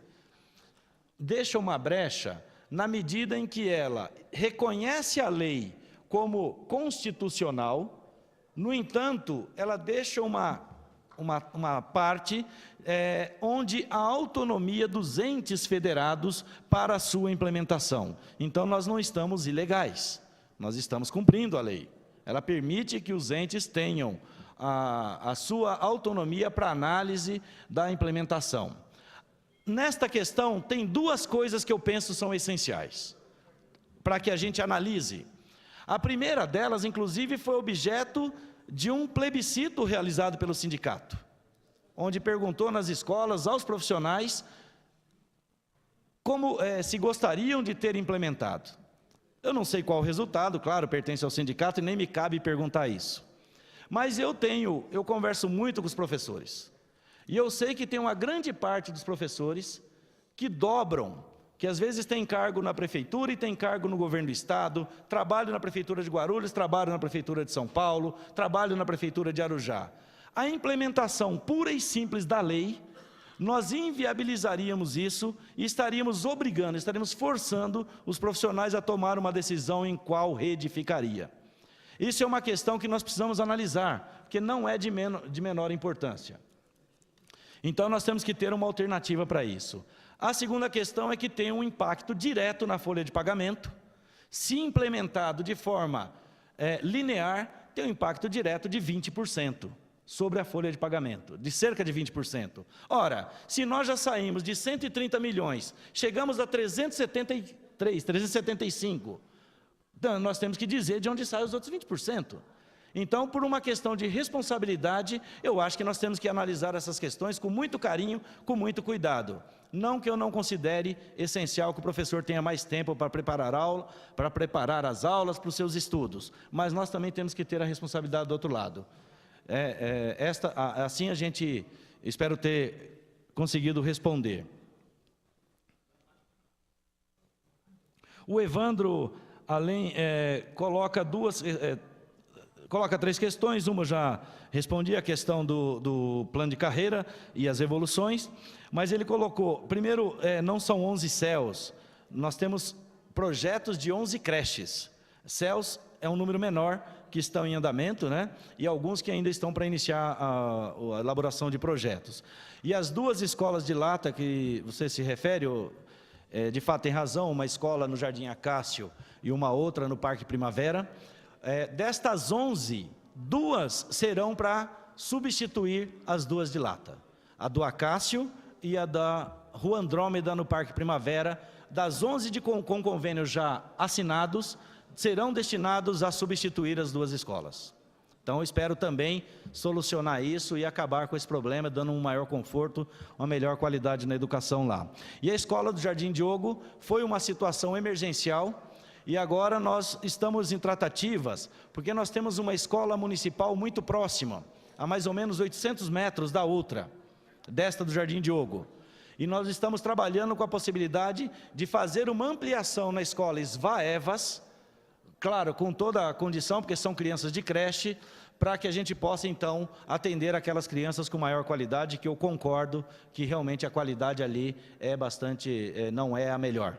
deixa uma brecha na medida em que ela reconhece a lei como constitucional, no entanto, ela deixa uma parte onde a autonomia dos entes federados para a sua implementação. Então, nós não estamos ilegais, nós estamos cumprindo a lei. Ela permite que os entes tenham a sua autonomia para análise da implementação. Nesta questão, tem duas coisas que eu penso são essenciais para que a gente analise. A primeira delas, inclusive, foi objeto de um plebiscito realizado pelo sindicato, onde perguntou nas escolas aos profissionais como se gostariam de ter implementado. Eu não sei qual o resultado, claro, pertence ao sindicato e nem me cabe perguntar isso. Mas eu converso muito com os professores. E eu sei que tem uma grande parte dos professores que dobram, que às vezes tem cargo na prefeitura e tem cargo no governo do estado, trabalho na prefeitura de Guarulhos, trabalho na prefeitura de São Paulo, trabalho na prefeitura de Arujá. A implementação pura e simples da lei, nós inviabilizaríamos isso e estaríamos obrigando, estaríamos forçando os profissionais a tomar uma decisão em qual rede ficaria. Isso é uma questão que nós precisamos analisar, porque não é de menor importância. Então, nós temos que ter uma alternativa para isso. A segunda questão é que tem um impacto direto na folha de pagamento. Se implementado de forma linear, tem um impacto direto de 20% sobre a folha de pagamento, de cerca de 20%. Ora, se nós já saímos de 130 milhões, chegamos a 373, 375, então nós temos que dizer de onde saem os outros 20%. Então, por uma questão de responsabilidade, eu acho que nós temos que analisar essas questões com muito carinho, com muito cuidado. Não que eu não considere essencial que o professor tenha mais tempo para preparar as aulas para os seus estudos, mas nós também temos que ter a responsabilidade do outro lado. Assim a gente, espero ter conseguido responder. O Evandro, coloca 3 questões, uma já respondi, a questão do plano de carreira e as evoluções, mas ele colocou, primeiro, não são 11 CELs, nós temos projetos de 11 creches. CELs é um número menor que estão em andamento, né? E alguns que ainda estão para iniciar a elaboração de projetos. E as 2 escolas de lata que você se refere, de fato tem razão, uma escola no Jardim Acácio e uma outra no Parque Primavera. Destas 11, 2 serão para substituir as 2 de lata. A do Acácio e a da Rua Andrômeda no Parque Primavera. Das 11 com convênios já assinados, serão destinados a substituir as 2 escolas. Então, eu espero também solucionar isso e acabar com esse problema, dando um maior conforto, uma melhor qualidade na educação lá. E a escola do Jardim Diogo foi uma situação emergencial, e agora nós estamos em tratativas, porque nós temos uma escola municipal muito próxima, a mais ou menos 800 metros da outra, desta do Jardim Diogo. E nós estamos trabalhando com a possibilidade de fazer uma ampliação na escola Esvaevas, claro, com toda a condição, porque são crianças de creche, para que a gente possa, então, atender aquelas crianças com maior qualidade, que eu concordo que realmente a qualidade ali é bastante, não é a melhor.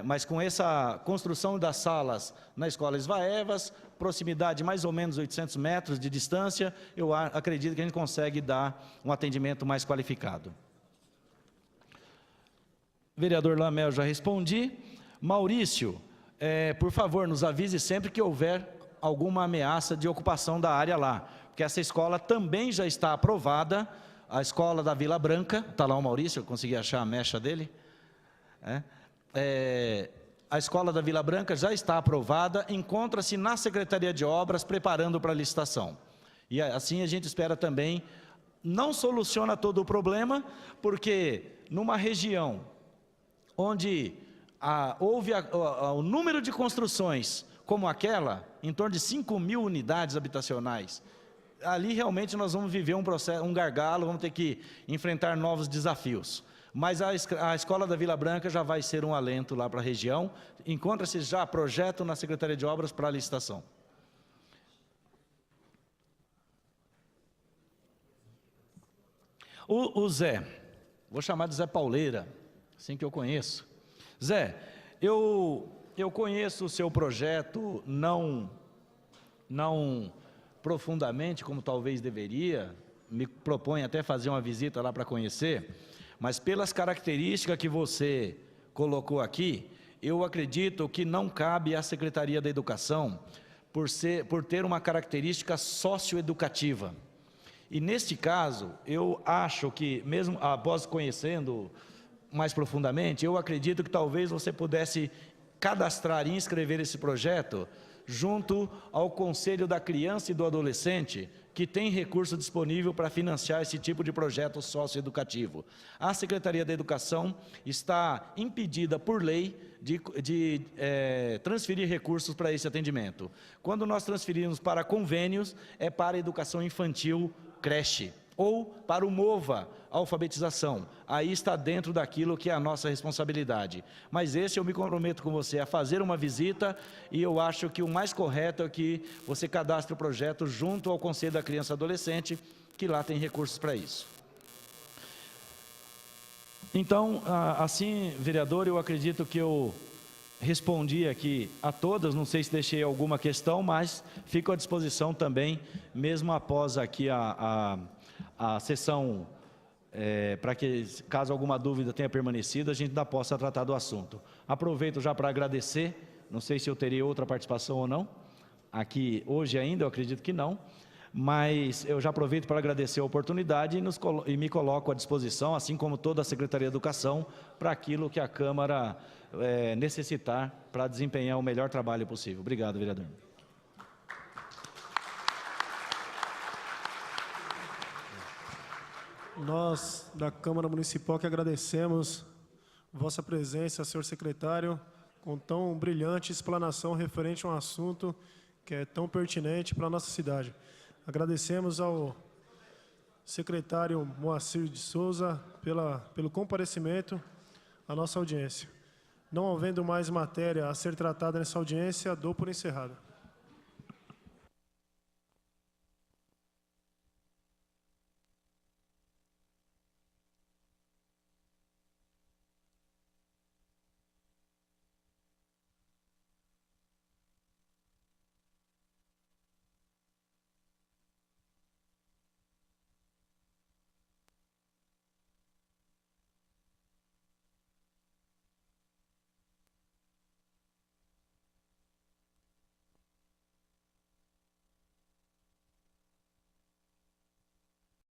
Mas com essa construção das salas na escola Esvaevas, proximidade mais ou menos 800 metros de distância, eu acredito que a gente consegue dar um atendimento mais qualificado. Vereador Lamel, já respondi. Maurício, por favor, nos avise sempre que houver alguma ameaça de ocupação da área lá, porque essa escola também já está aprovada, a escola da Vila Branca, está lá o Maurício, eu consegui achar a mecha dele, a escola da Vila Branca já está aprovada, encontra-se na Secretaria de Obras preparando para a licitação. E assim a gente espera também, não soluciona todo o problema, porque numa região onde houve o número de construções como aquela, em torno de 5.000 unidades habitacionais, ali realmente nós vamos viver um gargalo, vamos ter que enfrentar novos desafios. Mas a escola da Vila Branca já vai ser um alento lá para a região, encontra-se já projeto na Secretaria de Obras para a licitação. O Zé, vou chamar de Zé Pauleira, assim que eu conheço. Zé, eu conheço o seu projeto, não profundamente, como talvez deveria, me proponho até fazer uma visita lá para conhecer, mas pelas características que você colocou aqui, eu acredito que não cabe à Secretaria da Educação, por ter uma característica socioeducativa. E neste caso, eu acho que, mesmo após conhecendo mais profundamente, eu acredito que talvez você pudesse cadastrar e inscrever esse projeto junto ao Conselho da Criança e do Adolescente, que tem recurso disponível para financiar esse tipo de projeto socioeducativo. A Secretaria da Educação está impedida por lei de transferir recursos para esse atendimento. Quando nós transferimos para convênios, é para a educação infantil, creche, ou para o MOVA, alfabetização. Aí está dentro daquilo que é a nossa responsabilidade. Mas esse eu me comprometo com você a fazer uma visita, e eu acho que o mais correto é que você cadastre o projeto junto ao Conselho da Criança e Adolescente, que lá tem recursos para isso. Então, assim, vereador, eu acredito que eu respondi aqui a todas, não sei se deixei alguma questão, mas fico à disposição também, mesmo após aqui a sessão, para que, caso alguma dúvida tenha permanecido, a gente ainda possa tratar do assunto. Aproveito já para agradecer, não sei se eu teria outra participação ou não, aqui hoje ainda, eu acredito que não, mas eu já aproveito para agradecer a oportunidade e me coloco à disposição, assim como toda a Secretaria de Educação, para aquilo que a Câmara necessitar para desempenhar o melhor trabalho possível. Obrigado, vereador. Nós, da Câmara Municipal, que agradecemos vossa presença, senhor secretário, com tão brilhante explanação referente a um assunto que é tão pertinente para a nossa cidade. Agradecemos ao secretário Moacir de Souza pelo comparecimento à nossa audiência. Não havendo mais matéria a ser tratada nessa audiência, dou por encerrada.